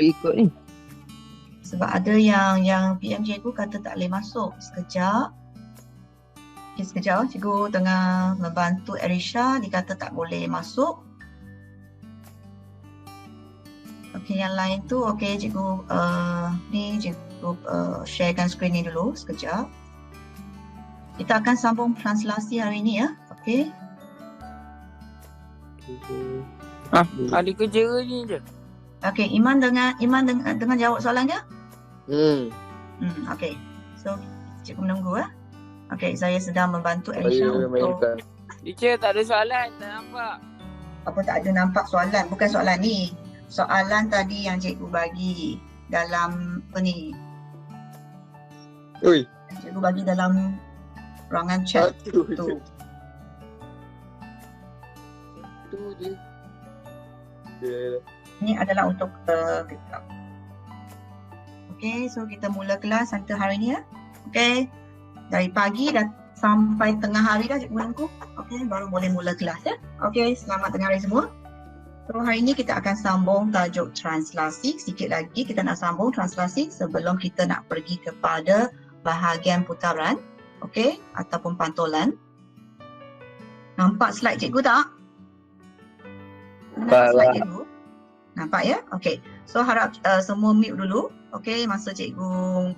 ikut ni? Sebab ada yang PM cikgu kata tak boleh masuk. Sekejap. Okay, sekejap. Cikgu tengah membantu Arisha. Dia kata tak boleh masuk. Okay, yang lain tu. Okay, cikgu ni cikgu sharekan skrin ni dulu. Sekejap. Kita akan sambung translasi hari ni ya. Okay. Ada kerja ni je. Okay, Iman dengan jawab soalan dia? Okay. So, cikgu menunggu ya. Okay, saya sedang membantu Arisha untuk... Teacher, tak ada soalan, tak nampak. Apa tak ada nampak soalan? Bukan soalan ni. Soalan tadi yang cikgu bagi dalam apa ni? Oi. Cikgu bagi dalam ruangan chat tu. Tu je. Ini adalah untuk kita. Okay, so kita mula kelas untuk hari ni ya. Okay, dari pagi dah sampai tengah hari dah cikgu menunggu. Okay, baru boleh mula kelas ya. Okay, selamat tengah hari semua. So hari ni kita akan sambung tajuk translasi. Sikit lagi kita nak sambung translasi sebelum kita nak pergi kepada bahagian putaran. Okay, ataupun pantulan. Nampak slide cikgu tak? Nampak slide cikgu? Nampak ya? Okay. So harap semua mute dulu. Okay, masa cikgu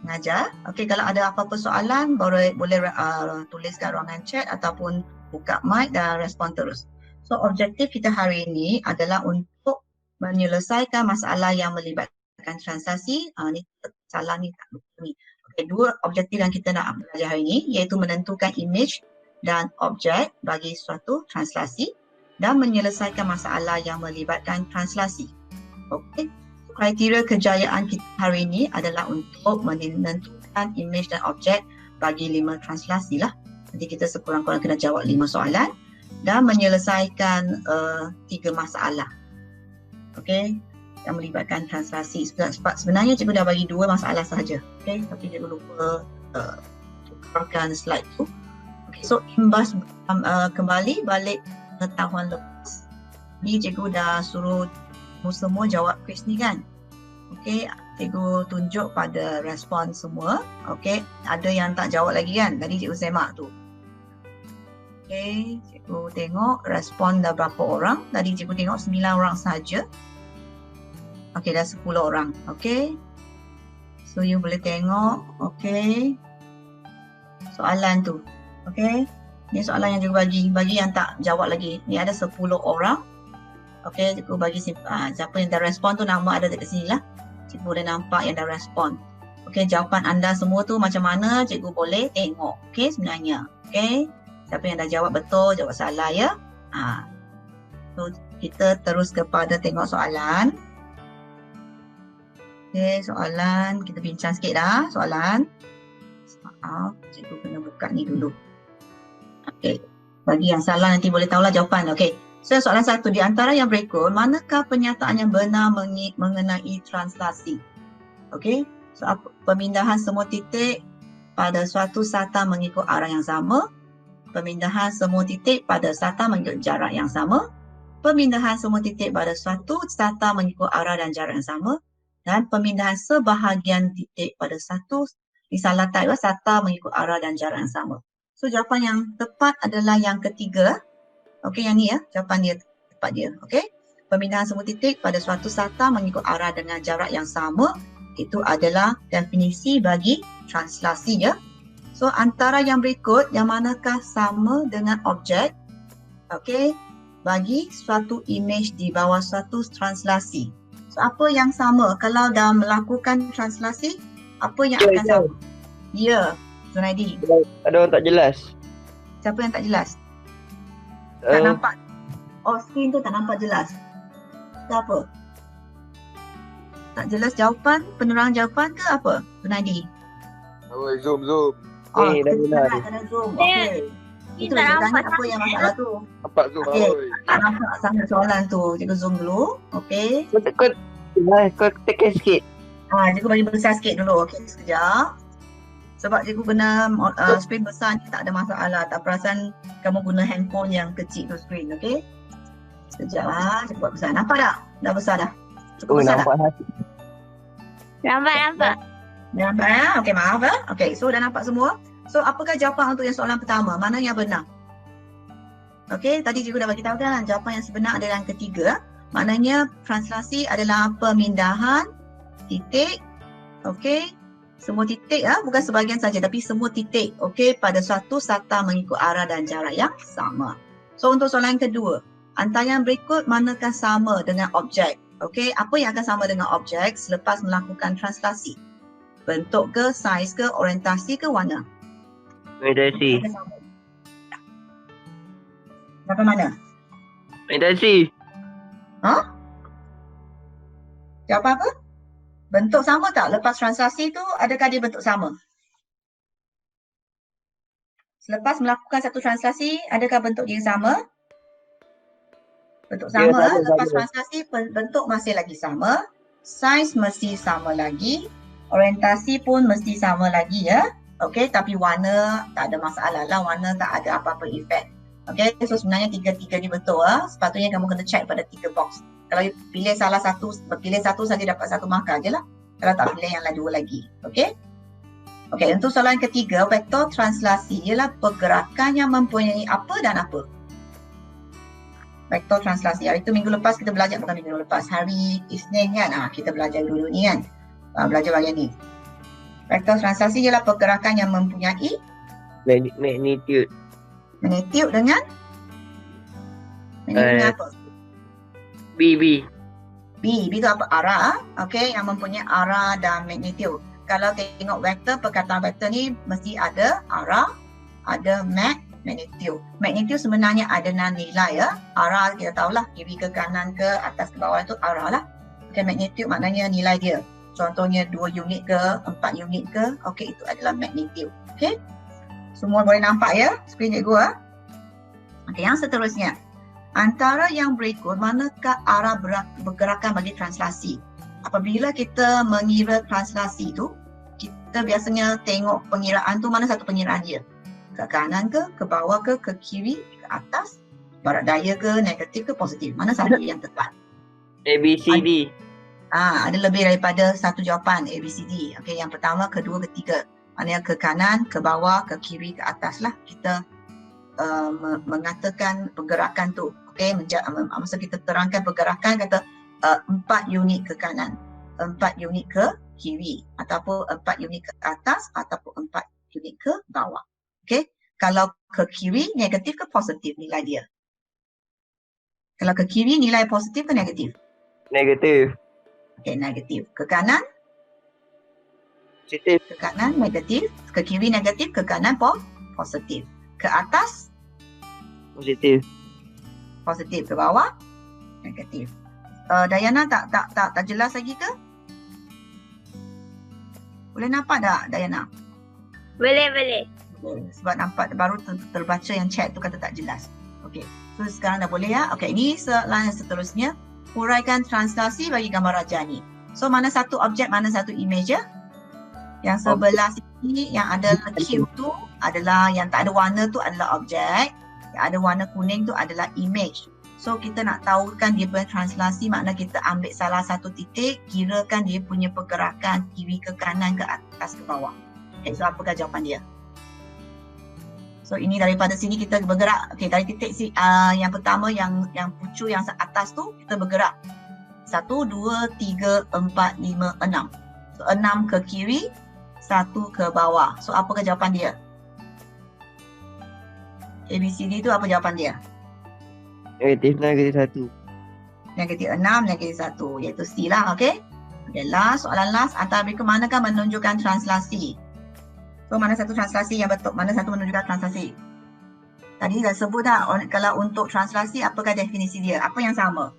mengajar. Okay, kalau ada apa-apa soalan boleh tulis kat ruangan chat ataupun buka mic dan respon terus. So objektif kita hari ini adalah untuk menyelesaikan masalah yang melibatkan translasi. Ni salah ni tak ni. Okay, dua objektif yang kita nak belajar hari ini iaitu menentukan image dan objek bagi suatu translasi dan menyelesaikan masalah yang melibatkan translasi. Okey, kriteria kejayaan kita hari ini adalah untuk menentukan image dan objek bagi 5 translasi lah. Nanti kita sekurang-kurang kena jawab 5 soalan dan menyelesaikan 3 masalah. Okey, yang melibatkan translasi. Sebab sebenarnya cikgu dah bagi 2 masalah sahaja. Okey, tapi cikgu lupa tukarkan slide tu. Okey, so imbas kembali balik pengetahuan lepas. Ni cikgu dah suruh semua jawab kuis ni kan. Okey, cikgu tunjuk pada respon semua. Okey, ada yang tak jawab lagi kan? Tadi cikgu semak tu. Okey, cikgu tengok respon dah berapa orang. Tadi cikgu tengok 9 orang saja. Okey, dah 10 orang. Okey. So you boleh tengok. Okey. Soalan tu. Okey. Ni soalan yang cikgu bagi yang tak jawab lagi. Ni ada 10 orang. Okey, cikgu bagi siapa yang dah respon tu nama ada dekat sini lah. Cikgu boleh nampak yang dah respon. Okey, jawapan anda semua tu macam mana cikgu boleh tengok. Okey, sebenarnya. Okey. Siapa yang dah jawab betul, jawab salah ya. So kita terus kepada tengok soalan. Okey, soalan kita bincang sikit dah soalan. Maaf, cikgu kena buka ni dulu. Okey, bagi yang salah nanti boleh tahulah jawapan. Okey, so soalan 1, di antara yang berikut, manakah pernyataan yang benar mengenai translasi? Okey, so pemindahan semua titik pada suatu sata mengikut arah yang sama, pemindahan semua titik pada sata mengikut jarak yang sama, pemindahan semua titik pada suatu sata mengikut arah dan jarak yang sama, dan pemindahan sebahagian titik pada satu salah type sata mengikut arah dan jarak yang sama. So jawapan yang tepat adalah yang ketiga. Okey, yang ni ya, jawapan dia tepat dia. Okey. Pemindahan semua titik pada suatu sata mengikut arah dengan jarak yang sama, itu adalah definisi bagi translasi ya. So antara yang berikut, yang manakah sama dengan objek? Okey, bagi suatu image di bawah suatu translasi. So apa yang sama kalau dah melakukan translasi? Apa yang akan sama? Ya, Zunaidi. Ada orang tak jelas. Siapa yang tak jelas? Tak nampak. Oh, skrin tu tak nampak jelas. Apa? Tak jelas jawapan, penerangan jawapan ke apa? Zunaidi. Oh, zoom. Oh, Dah jelas. Kena zoom. Okey. Itu dia tanya apa yang masalah tu. Nampak zoom. Okey. Tak nampak sangat soalan tu. Cikgu zoom dulu. Okey. Kau tekan sikit. Cikgu bagi besar sikit dulu. Okey, sekejap. Sebab cikgu guna skrin besar ni tak ada masalah. Tak perasan kamu guna handphone yang kecil tu skrin. Okey. Sekejap cikgu buat besar. Nampak tak? Dah besar dah. Cukup Oh, besar tak? nampak hati. Nampak. Nampak ya? Okey, maaf ya. Okey, so dah nampak semua. So, apakah jawapan untuk yang soalan pertama? Mana yang benar? Okey, tadi cikgu dah bagi tahu kan, jawapan yang sebenar adalah yang ketiga. Maknanya translasi adalah pemindahan titik, okey, semua titik bukan sebahagian saja tapi semua titik, okey, pada suatu serta mengikut arah dan jarak yang sama. So untuk soalan kedua, antara yang berikut manakah sama dengan objek? Okey, apa yang akan sama dengan objek selepas melakukan translasi? Bentuk ke, saiz ke, orientasi ke, warna? Meditasi. Akan sama. Jawapan mana? Meditasi. Jawapan apa? Bentuk sama tak? Lepas translasi tu, adakah dia bentuk sama? Selepas melakukan satu translasi, adakah bentuk dia sama? Bentuk Dia sama. sama, Lepas sama. translasi, bentuk masih lagi sama. Saiz mesti sama lagi. Orientasi pun mesti sama lagi ya. Okey, tapi warna tak ada masalah lah. Warna tak ada apa-apa efek. Okey, so sebenarnya tiga-tiga ni betul. Sepatutnya kamu kena check pada 3 box. Kalau pilih salah satu, pilih satu saja dapat 1 markah je lah. Kalau tak pilih yang lain 2 lagi. Okey. Okey, untuk soalan ketiga, vektor translasi ialah pergerakan yang mempunyai apa dan apa. Vektor translasi. Hari itu minggu lepas kita belajar, bukan minggu lepas, hari Isnin kan. Kita belajar dulu ni kan. Belajar bahagian ni. Vektor translasi ialah pergerakan yang mempunyai Magnitude. magnitude dengan apa? B. B itu apa? Arah. Okey, yang mempunyai arah dan magnitude. Kalau tengok vektor, perkataan vektor ni mesti ada arah, ada magnitude. Magnitude sebenarnya adalah nilai ya. Arah kita tahulah kiri ke kanan ke atas ke bawah itu arah lah. Okey, magnitude maknanya nilai dia. Contohnya 2 unit ke, 4 unit ke. Okey, itu adalah magnitude. Okey. Semua boleh nampak ya skrin cikgu Okey, yang seterusnya. Antara yang berikut, manakah arah bergerakan bagi translasi? Apabila kita mengira translasi tu, kita biasanya tengok pengiraan tu mana satu pengiraan dia. Ke kanan ke bawah ke kiri, ke atas, barat daya ke, negatif ke, positif. Mana satu yang tepat? ABCD. Ada lebih daripada satu jawapan ABCD. Okey, yang pertama, kedua, ketiga. Maknanya ke kanan, ke bawah, ke kiri, ke atas lah kita mengatakan pergerakan tu. Okey, masa kita terangkan pergerakan kata 4 unit ke kanan, 4 unit ke kiri, ataupun 4 unit ke atas, ataupun 4 unit ke bawah. Okey, kalau ke kiri negatif ke positif nilai dia? Kalau ke kiri nilai positif ke negatif? Negatif. Okey, negatif. Ke kanan? Positif. Ke kanan negatif, ke kiri negatif, ke kanan positif. Ke atas Positif. positif, ke bawah negatif. Dayana tak jelas lagi ke? Boleh nampak tak Dayana? Boleh. Sebab nampak baru terbaca yang chat tu kata tak jelas. Okey. So sekarang dah boleh ya. Okey, ini soalan yang seterusnya. Huraikan translasi bagi gambar rajani. So mana satu objek, mana satu image ya? Yang sebelah sini yang ada Q tu adalah yang tak ada warna tu adalah objek. Yang ada warna kuning tu adalah image. So kita nak tahu kan dia punya translasi, makna kita ambil salah satu titik, kirakan dia punya pergerakan kiri ke kanan ke atas ke bawah. Okay, so apakah jawapan dia? So ini daripada sini kita bergerak. Okay, dari titik yang pertama yang pucu yang atas tu kita bergerak. 1, 2, 3, 4, 5, 6. So 6 ke kiri, 1 ke bawah. So apakah jawapan dia? ABCD tu apa jawapan dia? Negatif 1. Negatif 6, negatif 1. Iaitu C lah, okey? Okay, soalan last. Antara mereka manakah menunjukkan translasi? So mana satu translasi yang betul? Mana satu menunjukkan translasi? Tadi dah sebut dah, kalau untuk translasi apakah definisi dia? Apa yang sama?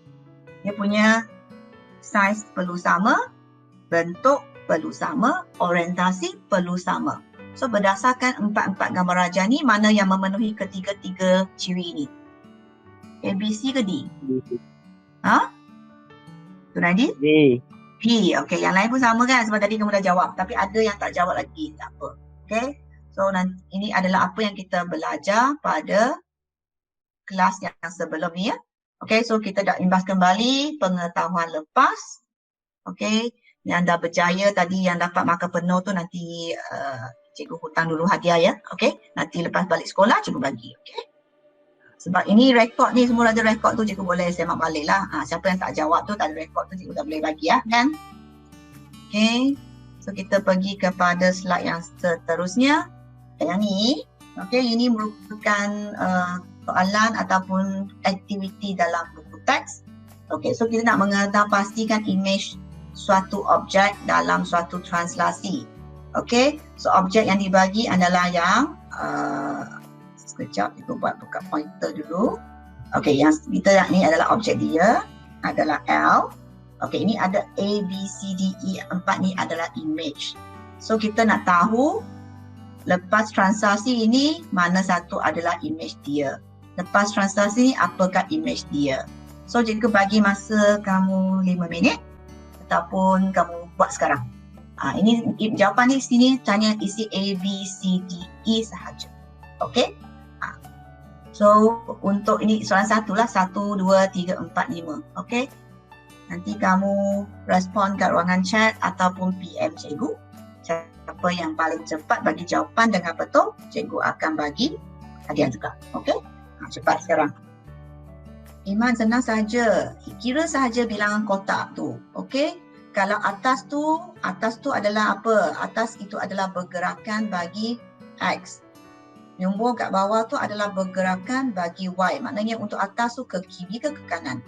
Dia punya saiz perlu sama, bentuk perlu sama, orientasi perlu sama. So berdasarkan 4 gambar rajah ni, mana yang memenuhi ketiga-tiga ciri ini? A, B, C ke D? Tu Nadi? D. B. Okey, yang lain pun sama kan sebab tadi kamu dah jawab. Tapi ada yang tak jawab lagi, tak apa. Okey. So ini adalah apa yang kita belajar pada kelas yang sebelum ni ya. Okey, so kita dah imbas kembali pengetahuan lepas Okey. Yang dah berjaya tadi yang dapat markah penuh tu nanti cikgu hutang dulu hadiah ya. Okey. Nanti lepas balik sekolah cikgu bagi. Okey. Sebab ini rekod ni semua ada rekod tu cikgu boleh semak balik lah. Siapa yang tak jawab tu tak ada rekod tu cikgu dah boleh bagi ya kan. Okey. So kita pergi kepada slide yang seterusnya. Yang ni. Okey, ini merupakan soalan ataupun aktiviti dalam buku teks. Okey, so kita nak pastikan image suatu objek dalam suatu translasi. Okey, so objek yang dibagi adalah yang sekejap kita buat buka pointer dulu. Okey, yang kita ni adalah objek dia adalah L. Okey, ini ada A, B, C, D, E. 4 ni adalah image. So kita nak tahu lepas translasi ini mana satu adalah image dia. Lepas translasi ni apakah image dia. So jika bagi masa kamu 5 minit ataupun kamu buat sekarang. Ini jawapan ni sini tanya isi A, B, C, D, E sahaja. Okey. So untuk ini soalan satu lah. 1, 2, 3, 4, 5. Okey. Nanti kamu respon kat ruangan chat ataupun PM cikgu. Siapa yang paling cepat bagi jawapan dengan betul, cikgu akan bagi hadiah juga. Okey? Cepat sekarang. Iman, senang saja. Kira sahaja bilangan kotak tu. Okey? Kalau atas tu adalah apa? Atas itu adalah pergerakan bagi X. Nombor kat bawah tu adalah pergerakan bagi Y. Maknanya untuk atas tu ke kiri ke kanan.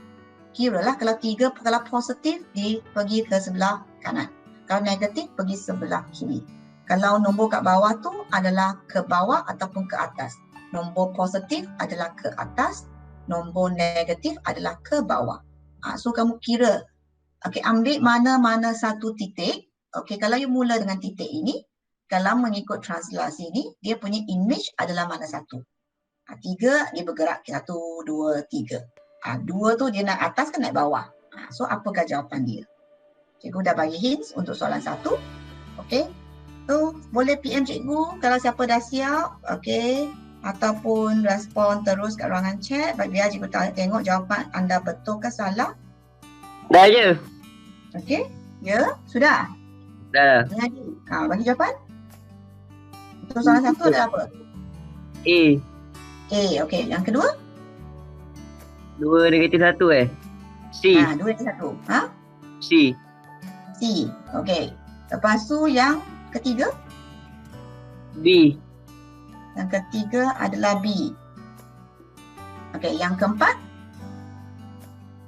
Kiralah kalau 3, kalau positif pergi ke sebelah kanan. Kalau negatif pergi sebelah kiri. Kalau nombor kat bawah tu adalah ke bawah ataupun ke atas. Nombor positif adalah ke atas, nombor negatif adalah ke bawah. So kamu kira. Okey, ambil mana-mana satu titik. Okey, kalau you mula dengan titik ini, kalau mengikut translasi ini, dia punya image adalah mana satu. 3 dia bergerak 1, 2, 3. 2 tu dia naik atas ke naik bawah. So apakah jawapan dia? Cikgu dah bagi hints untuk soalan 1. Okey. So boleh PM cikgu kalau siapa dah siap. Okey. Ataupun respon terus kat ruangan chat. Biar cikgu tengok jawapan anda betul ke salah. Dah je. Okey. Ya, sudah. Dah. Bagi jawapan. Untuk soalan 1 adalah apa? A. A. Okey. Yang kedua? 2 negatif 1 C. 2 negatif 1. C. C. Okey. Lepas tu yang ketiga? B. Yang ketiga adalah B. Okey, yang keempat?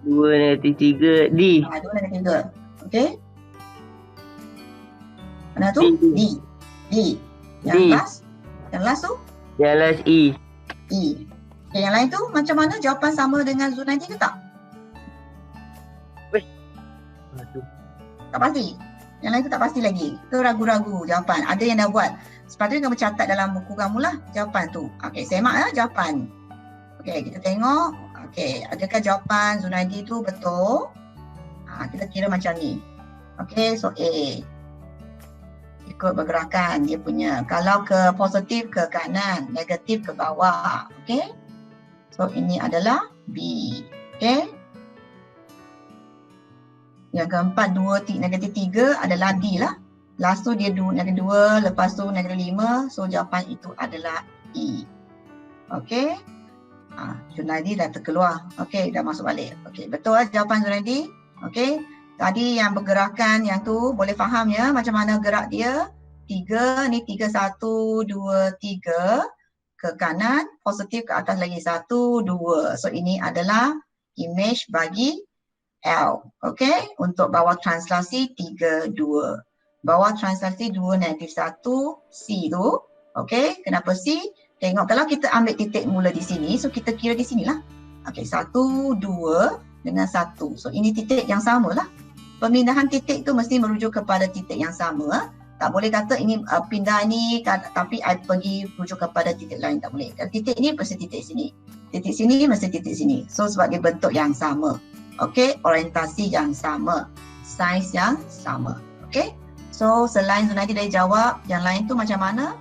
2 negatif 3 D. 2 negatif 3. Okey. Mana tu? D. D. Yang D. last? Yang last tu? Yang last E. E. Okay, yang lain tu macam mana? Jawapan sama dengan Zunaidi ke tak? Tak pasti. Yang lain tu tak pasti lagi. Ke ragu-ragu jawapan. Ada yang dah buat. Sepatutnya kamu catat dalam buku kamu lah jawapan tu. Okey, semak lah jawapan. Okey, kita tengok. Okey, adakah jawapan Zunaidi tu betul? Kita kira macam ni. Okey, so A. Ikut pergerakan dia punya. Kalau ke positif ke kanan, negatif ke bawah. Okey. So ini adalah B. Okey. Yang keempat, 2 negatif 3 adalah D lah. Last tu dia negatif 2, lepas tu negatif 5. So jawapan itu adalah E. Okey. Zunaidi dah terkeluar. Okey, dah masuk balik. Okey, betul lah jawapan Zunaidi. Okey. Tadi yang pergerakan yang tu boleh faham ya macam mana gerak dia. 3 ni 3, 1, 2, 3 ke kanan, positif ke atas lagi 1, 2. So ini adalah image bagi L. Okey, untuk bawah translasi 3, 2. Bawah translasi 2 negatif 1 C tu. Okey, kenapa C? Tengok kalau kita ambil titik mula di sini, so kita kira di sinilah. Okey, 1, 2 dengan 1. So ini titik yang sama lah. Pemindahan titik tu mesti merujuk kepada titik yang sama. Tak boleh kata ini pindah ni tapi I pergi rujuk kepada titik lain, tak boleh. Titik ni mesti titik sini. Titik sini mesti titik sini. So sebab dia bentuk yang sama. Okey, orientasi yang sama. Saiz yang sama. Okey. So selain Zunaidi dah jawab, yang lain tu macam mana?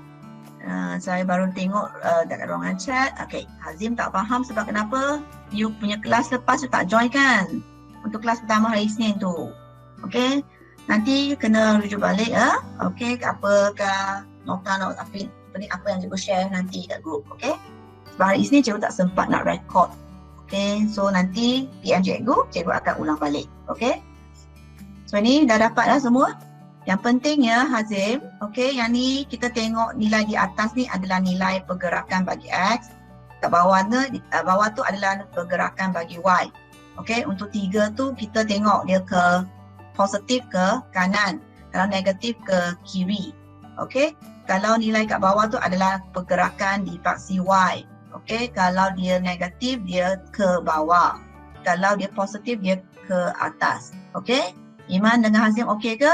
Saya baru tengok dekat ruangan chat. Okey, Hazim tak faham sebab kenapa you punya kelas lepas tu tak join kan? Untuk kelas pertama hari Isnin tu. Okey. Nanti kena rujuk balik ya. Okey, apakah nota apa yang cikgu share nanti kat group. Okey. Sebab hari ini cikgu tak sempat nak record. Okey, so nanti PM cikgu akan ulang balik. Okey. So ni dah dapat dah semua. Yang pentingnya Hazim, okey, yang ni kita tengok nilai di atas ni adalah nilai pergerakan bagi X. Kat bawah tu adalah pergerakan bagi Y. Okey, untuk 3 tu kita tengok dia ke positif ke kanan, kalau negatif ke kiri. Okey, kalau nilai kat bawah tu adalah pergerakan di faksi Y. Okey, kalau dia negatif dia ke bawah. Kalau dia positif dia ke atas. Okey, Iman dengan Hazim okey ke?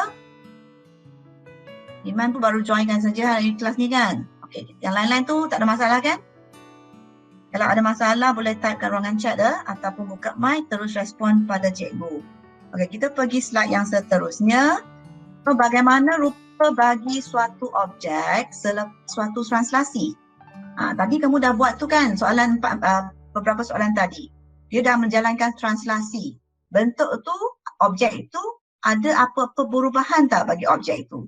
Iman tu baru join kan saja hari kelas ni kan? Okey, yang lain-lain tu tak ada masalah kan? Kalau ada masalah boleh type kat ruangan chat ataupun buka mic terus respon pada cikgu. Okey, kita pergi slide yang seterusnya. So, bagaimana rupa bagi suatu objek suatu translasi? Tadi kamu dah buat tu kan soalan beberapa soalan tadi. Dia dah menjalankan translasi. Bentuk tu, objek itu ada apa-apa perubahan tak bagi objek itu?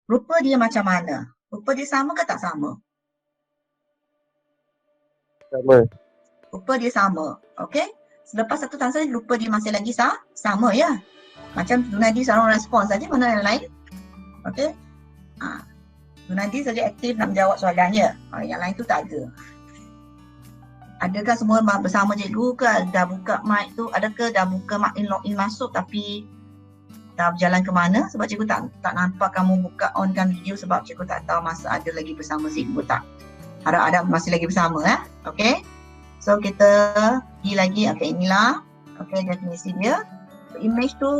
Rupa dia macam mana? Rupa dia sama ke tak sama? Sama. Rupa dia sama. Okey? Selepas satu translasi rupa dia masih lagi sama ya. Macam Junadi seorang respon saja, mana yang lain? Okey? Junadi saja aktif nak menjawab soalannya. Yang lain tu tak ada. Adakah semua bersama cikgu ke? Dah buka mic tu? Adakah dah buka mic login masuk tapi dah berjalan ke mana? Sebab cikgu tak nampak kamu buka onkan video sebab cikgu tak tahu masa ada lagi bersama cikgu tak. Harap ada masih lagi bersama ya. Okey. So kita pergi lagi. Okey, inilah. Okey, definisi dia. Image tu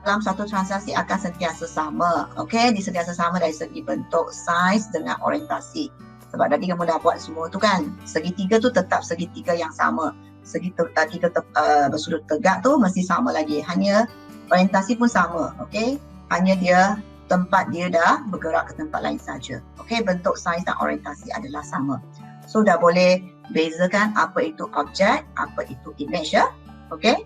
dalam satu transaksi akan sentiasa sama. Okey, sentiasa sama dari segi bentuk, saiz dengan orientasi. Sebab tadi kamu dah buat semua tu kan. Segitiga tu tetap segitiga yang sama. Segitiga bersudut tegak tu mesti sama lagi. Hanya orientasi pun sama. Okey, hanya dia tempat dia dah bergerak ke tempat lain saja. Okey, bentuk, saiz dan orientasi adalah sama. So dah boleh bezakan apa itu objek, apa itu image ya. Okey.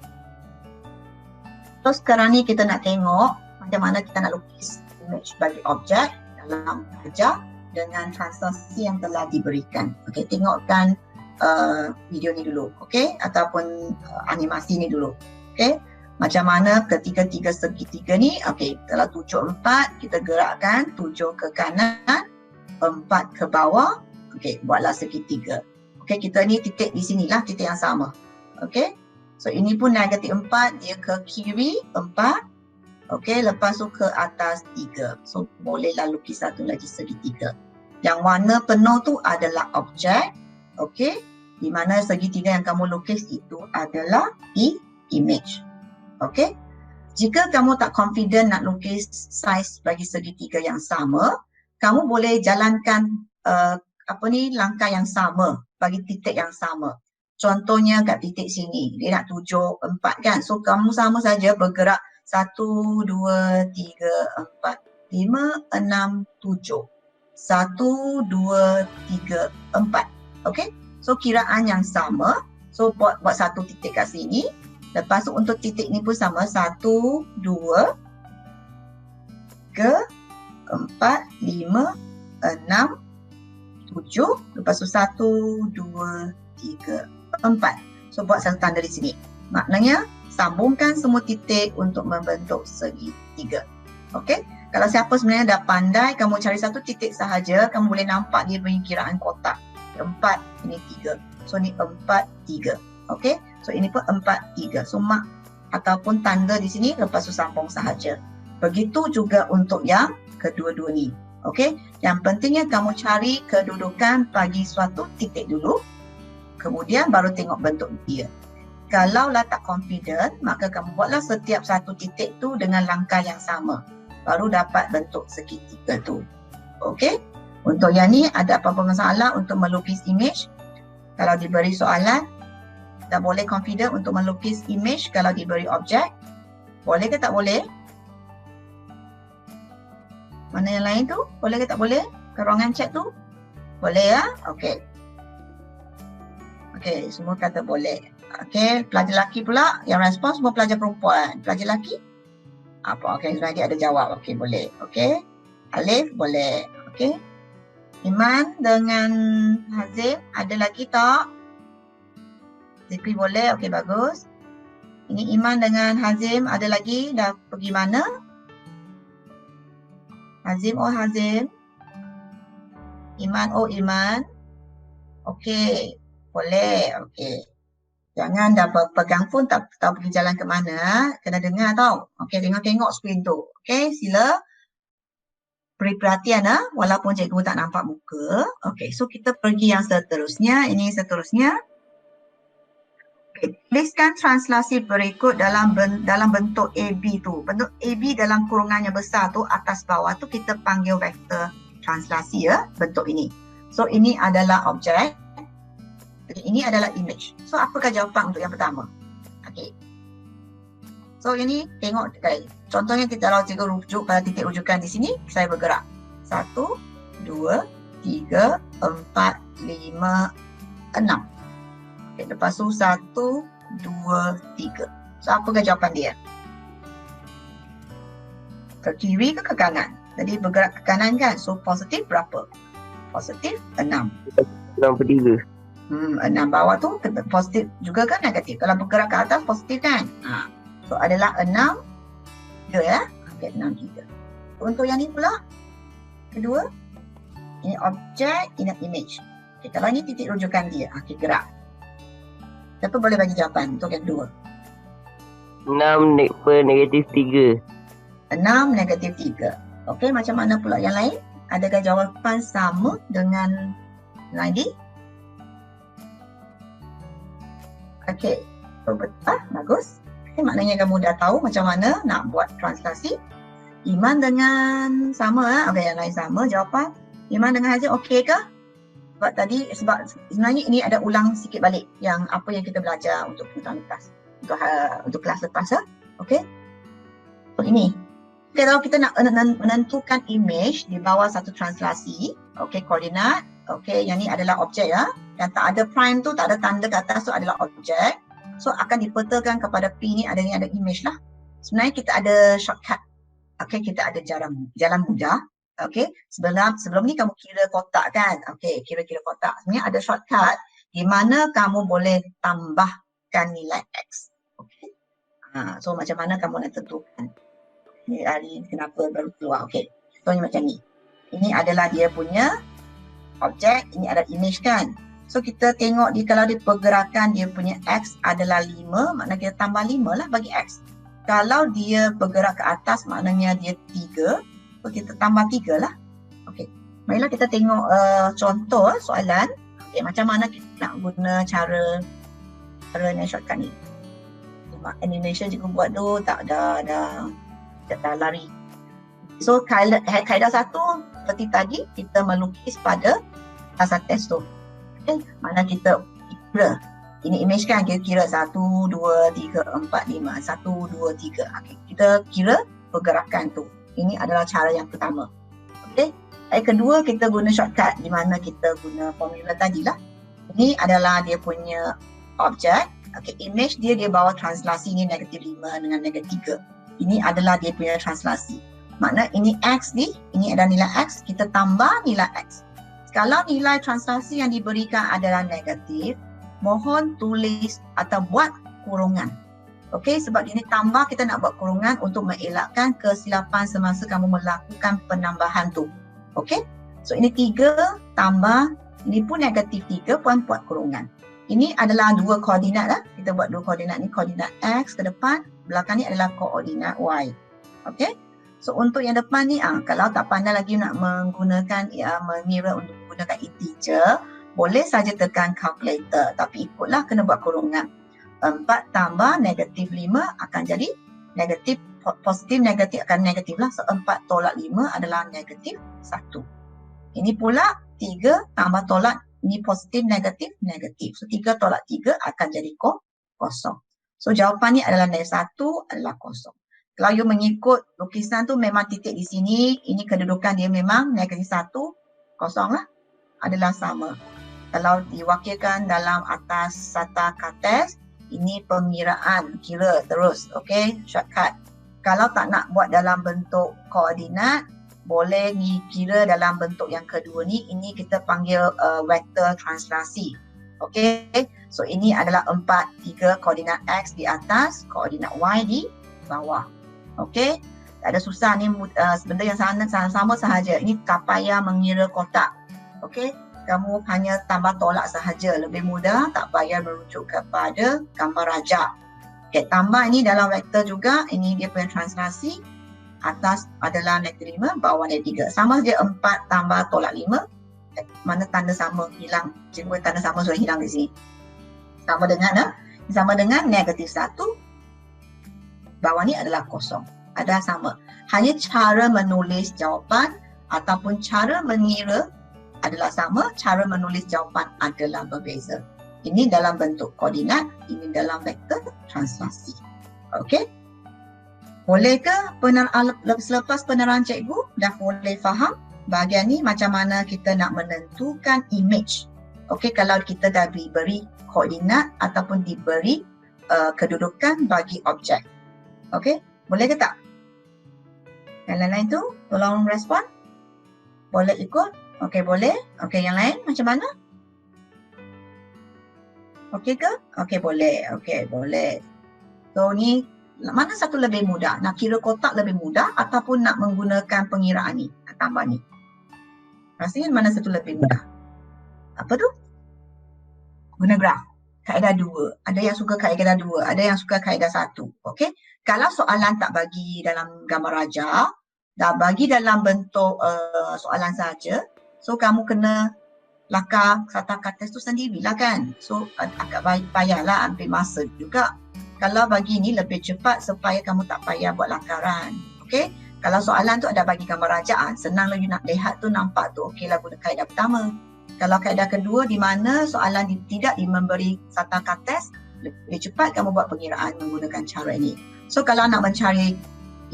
So sekarang ni kita nak tengok macam mana kita nak lukis image bagi objek dalam kerja dengan translasi yang telah diberikan. Okey, tengokkan video ni dulu. Okey, ataupun animasi ni dulu. Okey. Macam mana ketiga-tiga segitiga ni, okey, kalau 7, 4, kita gerakkan 7 ke kanan, 4 ke bawah, okey, buatlah segitiga. Okey, kita ni titik di sinilah, titik yang sama. Okey, so ini pun negatif 4, dia ke kiri 4, okey, lepas tu ke atas 3. So, bolehlah lukis satu lagi segitiga. Yang warna penuh tu adalah objek, okey, di mana segitiga yang kamu lukis itu adalah image. Okey, jika kamu tak confident nak lukis saiz bagi segitiga yang sama, kamu boleh jalankan langkah yang sama bagi titik yang sama. Contohnya kat titik sini, dia nak 7, 4 kan. So kamu sama saja bergerak 1, 2, 3, 4, 5, 6, 7. 1, 2, 3, 4. Okey, so kiraan yang sama. So buat satu titik kat sini. Lepas tu untuk titik ni pun sama, 1, 2, 3, 4, 5, 6, 7. Lepas tu 1, 2, 3, 4. So buat satu tanda di sini. Maknanya sambungkan semua titik untuk membentuk segitiga. Okey? Kalau siapa sebenarnya dah pandai, kamu cari satu titik sahaja, kamu boleh nampak dia punya kiraan kotak. 4, ini 3. So ni 4, 3. Okey? So ini pun 4, 3. So mark ataupun tanda di sini, lepas tu sambung sahaja. Begitu juga untuk yang kedua-dua ni. Okey? Yang pentingnya kamu cari kedudukan bagi suatu titik dulu. Kemudian baru tengok bentuk dia. Kalaulah tak confident, maka kamu buatlah setiap satu titik tu dengan langkah yang sama. Baru dapat bentuk segitiga tu. Okey? Untuk yang ni ada apa-apa masalah untuk melukis image? Kalau diberi soalan, tak boleh confident untuk melukis image kalau diberi objek? Boleh ke tak boleh? Mana yang lain tu? Boleh ke tak boleh? Ke ruangan chat tu? Boleh ya? Okey. Okey, semua kata boleh. Okey, pelajar lelaki pula yang respon semua pelajar perempuan. Pelajar lelaki? Apa? Okey, Zunaidi ada jawab. Okey, boleh. Okey. Alif boleh. Okey. Iman dengan Hazim ada lagi tak? Zikri boleh. Okey, bagus. Ini Iman dengan Hazim ada lagi? Dah pergi mana? Hazim, oh Hazim. Iman, oh Iman. Okey, boleh. Okey. Jangan dah pegang phone tak tahu pergi jalan ke mana. Kena dengar tau. Okey, tengok skrin tu. Okey, sila beri perhatian walaupun cikgu tak nampak muka. Okey, so kita pergi yang seterusnya. Ini seterusnya. Okay. Tuliskan translasi berikut dalam bentuk AB tu. Bentuk AB dalam kurungan yang besar tu, atas bawah tu kita panggil vektor translasi ya, bentuk ini. So ini adalah objek. Jadi ini adalah image. So apakah jawapan untuk yang pertama? Okey. So ini tengok guys. Contohnya kita kalau cikgu rujuk pada titik rujukan di sini, saya bergerak. 1, 2, 3, 4, 5, 6. Okay, lepas tu 1, 2, 3. So apakah jawapan dia? Ke kiri ke kanan? Jadi bergerak ke kanan kan? So positif berapa? Positif 6. 6/3. 6 bawah tu positif juga kan negatif? Kalau bergerak ke atas positif kan? So adalah 6, 3 ya? Okay, 6, 3. Untuk yang ni pula, kedua, ini objek, ini image. Okay, kalau ini titik rujukan dia, okay, gerak. Siapa boleh bagi jawapan untuk yang kedua? 6/-3. 6 negatif 3. Okey, macam mana pula yang lain? Adakah jawapan sama dengan Naidi? Okey, bagus. Okay, maknanya kamu dah tahu macam mana nak buat translasi. Iman dengan sama okey, yang lain sama jawapan. Iman dengan Hazim okey ke? Sebab sebenarnya ini ada ulang sikit balik yang apa yang kita belajar untuk pengetahuan lepas. Untuk kelas lepas ya. Okey. So ini. Kalau kita nak menentukan image di bawah satu translasi, okey, koordinat, okey, yang ni adalah objek ya. Yang tak ada prime tu, tak ada tanda ke atas tu adalah objek. So akan dipetakan kepada P ni ada image lah. Sebenarnya kita ada shortcut. Okey, kita ada jalan mudah. Okey, sebelum ni kamu kira kotak kan? Okey, kira kotak. Sebenarnya ada shortcut di mana kamu boleh tambahkan nilai X. Okey. So macam mana kamu nak tentukan? Ini hari kenapa baru keluar. Okey. Contohnya macam ni. Ini adalah dia punya objek, ini adalah image kan? So kita tengok kalau dia pergerakan dia punya X adalah 5, maknanya kita tambah 5 lah bagi X. Kalau dia bergerak ke atas maknanya dia 3. So kita tambah 3 lah. Okey. Marilah kita tengok contoh soalan. Okey, macam mana kita nak guna cara shortcut ni. Animation cikgu buat tu tak dah lari. So kaedah satu seperti tadi kita melukis pada asas test tu. Okey, mana kita kira. Ini image kan, kita kira 1, 2, 3, 4, 5. 1, 2, 3. Okey, kita kira pergerakan tu. Ini adalah cara yang pertama. Okey. Yang kedua kita guna shortcut di mana kita guna formula tadilah. Ini adalah dia punya objek. Okey, image dia bawa translasi ni negatif 5 dengan negatif 3. Ini adalah dia punya translasi. Makna ini X ni, ini adalah nilai X, kita tambah nilai X. Kalau nilai translasi yang diberikan adalah negatif, mohon tulis atau buat kurungan. Okey, sebab ini tambah kita nak buat kurungan untuk mengelakkan kesilapan semasa kamu melakukan penambahan tu. Okey, so ini 3 tambah, ini pun negatif 3 pun buat kurungan. Ini adalah dua koordinat lah. Kita buat dua koordinat ni, koordinat X ke depan, belakang ni adalah koordinat Y. Okey, so untuk yang depan ni, kalau tak pandai lagi nak menggunakan, mengira untuk menggunakan integer, boleh saja tekan calculator. Tapi ikutlah kena buat kurungan. 4 tambah negatif 5 akan jadi negatif, positif negatif akan negatif lah. So 4 tolak 5 adalah negatif 1. Ini pula 3 tambah tolak, ini positif negatif negatif. So 3 tolak 3 akan jadi kosong. So jawapan ni adalah negatif 1 adalah kosong. Kalau you mengikut lukisan tu memang titik di sini, ini kedudukan dia memang negatif 1, kosong lah, adalah sama. Kalau diwakilkan dalam atas sata kates, ini pengiraan, kira terus, okey, shortcut. Kalau tak nak buat dalam bentuk koordinat, boleh kira dalam bentuk yang kedua ni. Ini kita panggil vektor translasi. Okey, so ini adalah 4, 3 koordinat X di atas, koordinat Y di bawah. Okey, tak ada susah ni, benda yang sama sahaja. Ini tak payah mengira kotak. Okey, kamu hanya tambah tolak sahaja, lebih mudah, tak payah merujuk kepada gambar rajak. Okay, tambah ini dalam vektor juga, ini dia punya translasi. Atas adalah -5, bawah -3. Sama saja 4 tambah tolak 5. Mana tanda sama hilang. Cikgu tanda sama sudah hilang di sini. Sama dengan -1. Bawah ni adalah kosong. Ada sama. Hanya cara menulis jawapan ataupun cara mengira adalah sama. Cara menulis jawapan adalah berbeza. Ini dalam bentuk koordinat, ini dalam vektor translasi. Okey? Boleh ke selepas penerahan cikgu dah boleh faham bahagian ni macam mana kita nak menentukan image. Okey, kalau kita dah diberi koordinat ataupun diberi kedudukan bagi objek. Okey, boleh ke tak? Yang lain-lain tu tolong respon. Boleh ikut? Okey, boleh. Okey, yang lain macam mana? Okey ke? Okey, boleh. Okey, boleh. So ni mana satu lebih mudah? Nak kira kotak lebih mudah ataupun nak menggunakan pengiraan ni? Nak tambah ni? Rasanya mana satu lebih mudah? Apa tu? Guna graf. Kaedah 2. Ada yang suka kaedah 2, ada yang suka kaedah 1. Okey? Kalau soalan tak bagi dalam gambar rajak, dah bagi dalam bentuk soalan saja, so kamu kena lakar kata-kata tu sendirilah kan. So agak payahlah ambil masa juga. Kalau bagi ni lebih cepat supaya kamu tak payah buat lakaran. Okey? Kalau soalan tu ada bagi gambar rajak, senang lagi nak lihat tu, nampak tu okeylah guna kaedah pertama. Kalau kaedah kedua di mana soalan tidak memberi kata-kata, lebih cepat kamu buat pengiraan menggunakan cara ini. So kalau nak mencari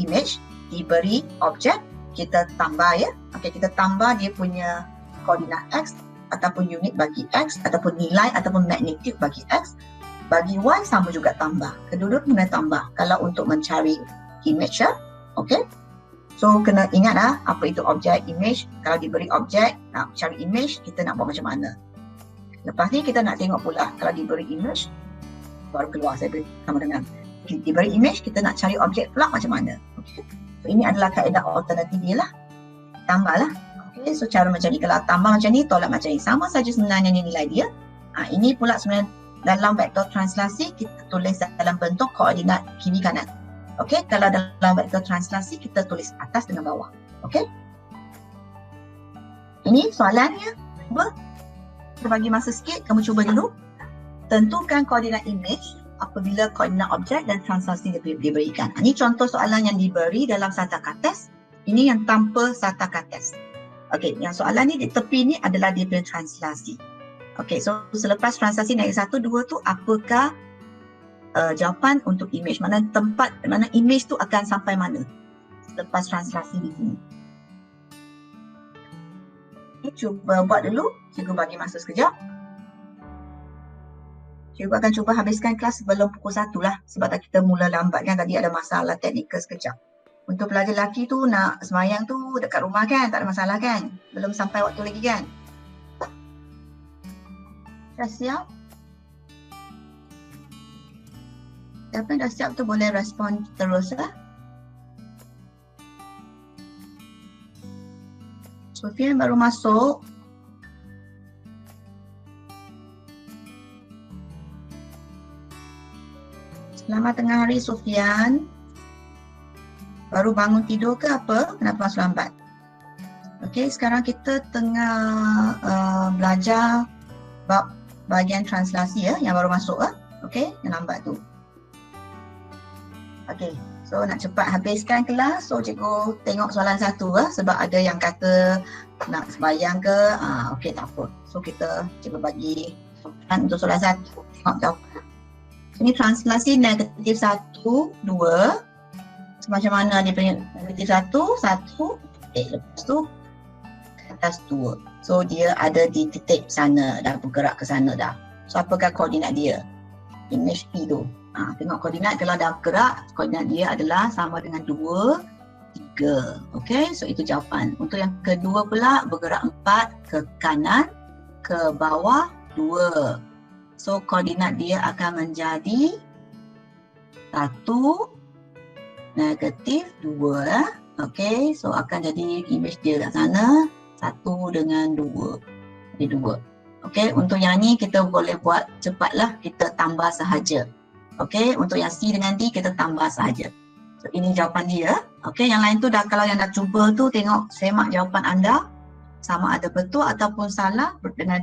image, diberi objek, kita tambah ya. Okey, kita tambah dia punya koordinat X ataupun unit bagi X ataupun nilai ataupun magnitude bagi X. Bagi Y sama juga tambah. Kedua-dua kena tambah kalau untuk mencari image ya. Okey. So kena ingat apa itu objek, image. Kalau diberi objek, nak cari image, kita nak buat macam mana. Lepas ni kita nak tengok pula kalau diberi image, baru keluar saya sama dengan diberi image, kita nak cari objek pula macam mana. Okey. So ini adalah kaedah alternatif dia lah. Tambahlah. Okey, so cara macam ni. Kalau tambah macam ni, tolak macam ni. Sama saja sebenarnya nilai dia. Ini pula sebenarnya dalam vektor translasi, kita tulis dalam bentuk koordinat kiri kanan. Okey, kalau dalam vektor translasi, kita tulis atas dengan bawah. Okey. Ini soalannya. Cuba. Kita bagi masa sikit, kamu cuba dulu. Tentukan koordinat image apabila koordinat objek dan translasi diberikan. Ini contoh soalan yang diberi dalam Satakates. Ini yang tanpa Satakates. Okey, yang soalan ni di tepi ni adalah dia punya translasi. Okey, so selepas translasi naik 1, 2 tu apakah jawapan untuk image? Mana tempat, mana image tu akan sampai mana selepas translasi di sini. Okay, cuba buat dulu. Cikgu bagi masa sekejap. Cikgu akan cuba habiskan kelas sebelum pukul 1 lah. Sebab tak kita mula lambat kan, tadi ada masalah teknikal sekejap. Untuk pelajar lelaki tu nak semayang tu dekat rumah kan, tak ada masalah kan? Belum sampai waktu lagi kan? Dah siap? Siapa yang dah siap tu boleh respon terus lah. Sofian baru masuk. Selamat tengah hari Sofian. Baru bangun tidur ke apa? Kenapa masuk lambat? Okey, sekarang kita tengah belajar bab bahagian translasi ya, yang baru masuk okey, yang lambat tu. Okey, so nak cepat habiskan kelas. So cikgu tengok soalan 1 sebab ada yang kata nak sembahyang ke. Okey, tak apa. So kita cikgu bagi untuk soalan 1. Tengok jawapan. Ini translasi -1, 2. So, macam mana dia punya -1, 1. Lepas tu ke atas 2. So dia ada di titik sana, dah bergerak ke sana dah. So apakah koordinat dia? Image P tu. Tengok koordinat, kalau dah gerak, koordinat dia adalah sama dengan 2, 3. Okey, so itu jawapan. Untuk yang kedua pula, bergerak 4 ke kanan, ke bawah 2. So koordinat dia akan menjadi 1, negatif 2. Okey, so akan jadi image dia kat sana 1 dengan 2. Jadi 2. Okey, untuk yang ni kita boleh buat cepatlah, kita tambah sahaja. Okey, untuk yang C dengan D kita tambah sahaja. So ini jawapan dia. Okey, yang lain tu dah, kalau yang dah cuba tu tengok semak jawapan anda sama ada betul ataupun salah dengan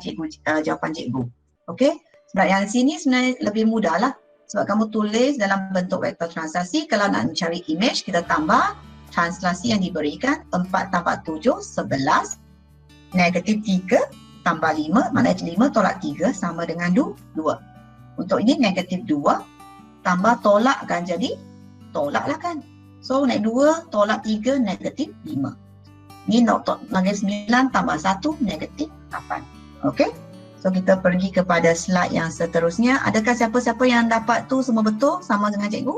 jawapan cikgu. Okey, sebab yang sini sebenarnya lebih mudah lah. Sebab kamu tulis dalam bentuk vektor translasi, kalau nak mencari image kita tambah translasi yang diberikan 4 tambah 7, 11, negatif 3 tambah 5, maknanya 5 tolak 3 sama dengan 2. Untuk ini negatif 2 tambah tolak kan jadi tolak lah kan. So naik 2 tolak 3 negatif 5. Ini negatif 9 tambah 1 negatif 8. Okey. So kita pergi kepada slide yang seterusnya. Adakah siapa-siapa yang dapat tu semua betul sama dengan cikgu?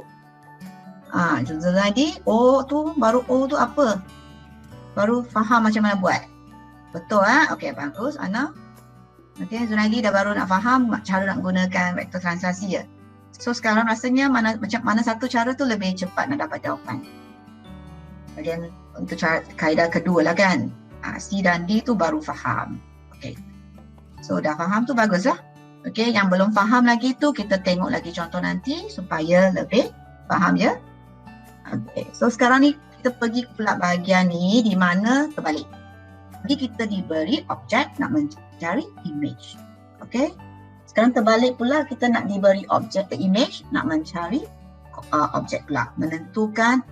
Zunaidi, O tu, baru O tu apa? Baru faham macam mana buat. Betul Okey, bagus. Ana. Okey, Zunaidi dah baru nak faham cara nak gunakan vektor translasi ya. So sekarang rasanya macam mana satu cara tu lebih cepat nak dapat jawapan. Kemudian untuk kaedah kedua lah kan. C dan D tu baru faham. Okey. So dah faham tu baguslah. Okey, yang belum faham lagi tu kita tengok lagi contoh nanti supaya lebih faham ya. Okey. So sekarang ni kita pergi pula bahagian ni di mana terbalik. Jadi kita diberi objek nak mencari image. Okey. Sekarang terbalik pula, kita nak diberi objek image nak mencari objek pula. Menentukan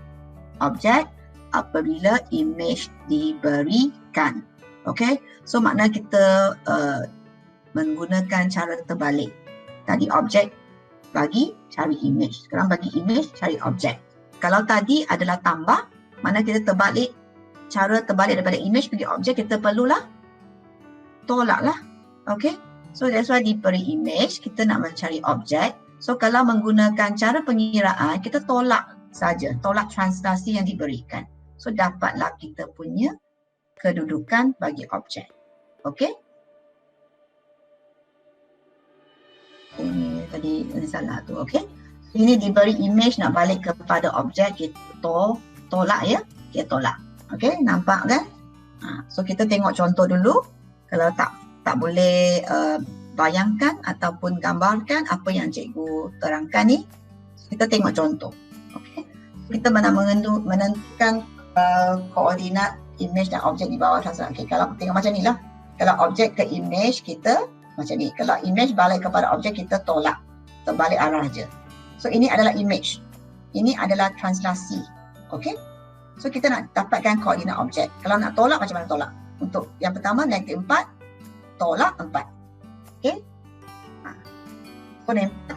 objek apabila image diberikan. Okey. So makna kita menggunakan cara terbalik. Tadi objek bagi cari image. Sekarang bagi image cari objek. Kalau tadi adalah tambah, makna kita terbalik, cara terbalik daripada image pergi objek, kita perlulah tolak lah. Okey. So that's why diberi image, kita nak mencari objek. So kalau menggunakan cara pengiraan, kita tolak saja, tolak translasi yang diberikan. So dapatlah kita punya kedudukan bagi objek. Okey. Ini tadi salah tu, okey. Ini diberi image nak balik kepada objek, kita tolak ya, kita tolak. Okey, nampak kan? So kita tengok contoh dulu. Kalau tak boleh bayangkan ataupun gambarkan apa yang cikgu terangkan ni, kita tengok contoh. Okey. Kita menentukan koordinat image dan objek di bawah translasi. Okey, kalau tengok macam ni lah. Kalau objek ke image kita macam ni. Kalau image balik kepada objek kita tolak. Terbalik arah je. So ini adalah image. Ini adalah translasi. Okey. So kita nak dapatkan koordinat objek. Kalau nak tolak macam mana tolak? Untuk yang pertama negatif 4 tolak 4. Okey. So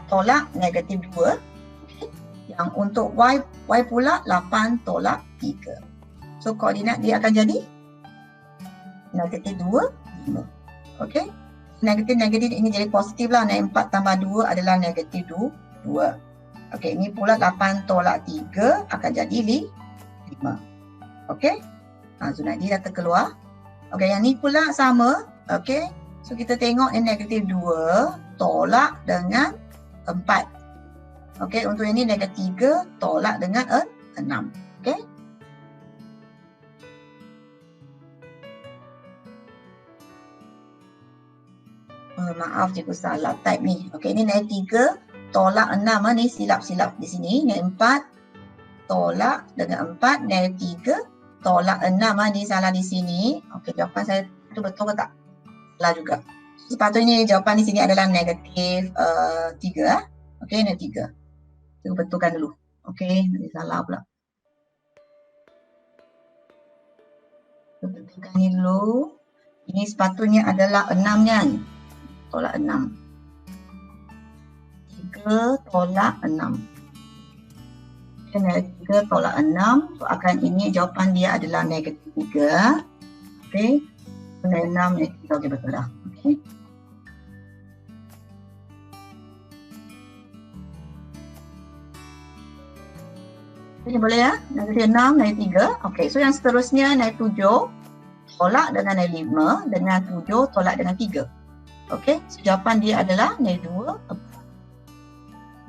tolak negatif 2. Okay. Yang untuk y pula 8 tolak 3. So koordinat dia akan jadi negatif 2, 5. Okey. Negatif ini jadi positif lah. Negatif 4 tambah 2 adalah negatif 2. Okey, ini pula 8 tolak 3 akan jadi 5. Okey. Zunaidi dah terkeluar. Okey, yang ni pula sama. Okey. So kita tengok yang negatif 2 tolak dengan 4. Okey, untuk ini negatif 3 tolak dengan 6. Okey. Maaf cikgu salah type ni. Okey, ini negatif 3 tolak 6 ni silap-silap di sini. Negatif 4 tolak dengan 4, negatif 3 tolak 6 ni salah di sini. Okey, jawapan saya tu betul ke tak? Salah juga. Sepatutnya jawapan di sini adalah negatif 3. Okey, negatif 3. Kita betulkan dulu. Okey, nanti salah pula. Kita betulkan ni dulu. Ini sepatutnya adalah 6 kan? Tolak 6. 3 tolak 6. Okay, negatif 3 tolak 6. So akan ini jawapan dia adalah negatif 3. Okey. Negatif 6, negatif 3. Okey, betul dah. Okey. Ini boleh ya? Negatif 6, negatif 3. Okey, so yang seterusnya negatif 7 tolak dengan negatif 5, dengan 7 tolak dengan 3. Okey, so jawapan dia adalah negatif 2.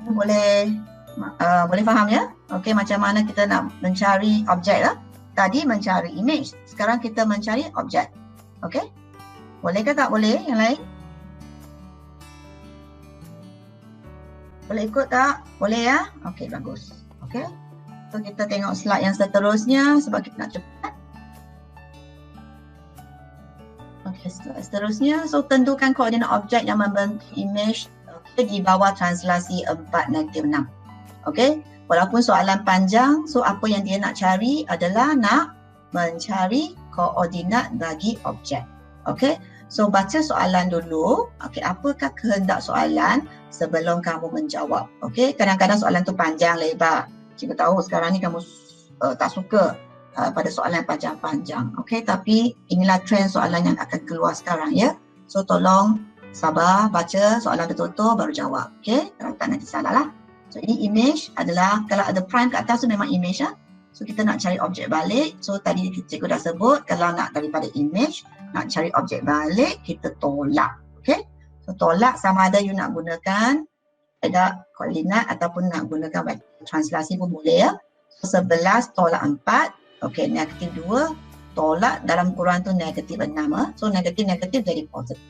Ini boleh faham ya? Okey, macam mana kita nak mencari objek lah. Tadi mencari image, sekarang kita mencari objek. Okey? Boleh ke tak boleh yang lain? Boleh ikut tak? Boleh ya? Okey, bagus. Okey. So kita tengok slide yang seterusnya sebab kita nak cepat. Okey, slide seterusnya. So tentukan koordinat objek yang membentuk image di bawah translasi 4 negatif 6. Okey. Walaupun soalan panjang, so apa yang dia nak cari adalah nak mencari koordinat bagi objek. Okey. So baca soalan dulu. Okey, apakah kehendak soalan sebelum kamu menjawab? Okey, kadang-kadang soalan tu panjang lebar. Cikgu tahu sekarang ni kamu tak suka pada soalan panjang-panjang. Okey, tapi inilah trend soalan yang akan keluar sekarang ya. So tolong sabar, baca soalan betul-betul baru jawab. Okey, kalau tak nanti salah lah. So ini image adalah, kalau ada prime kat atas tu memang image lah. So kita nak cari objek balik. So tadi cikgu dah sebut, kalau nak daripada image, nak cari objek balik, kita tolak. Okey, so tolak sama ada you nak gunakan ada koordinat ataupun nak gunakan translasi pun boleh ya. So 11 tolak 4, okey, negatif 2 tolak dalam kurungan tu negatif 6. So negatif jadi positif.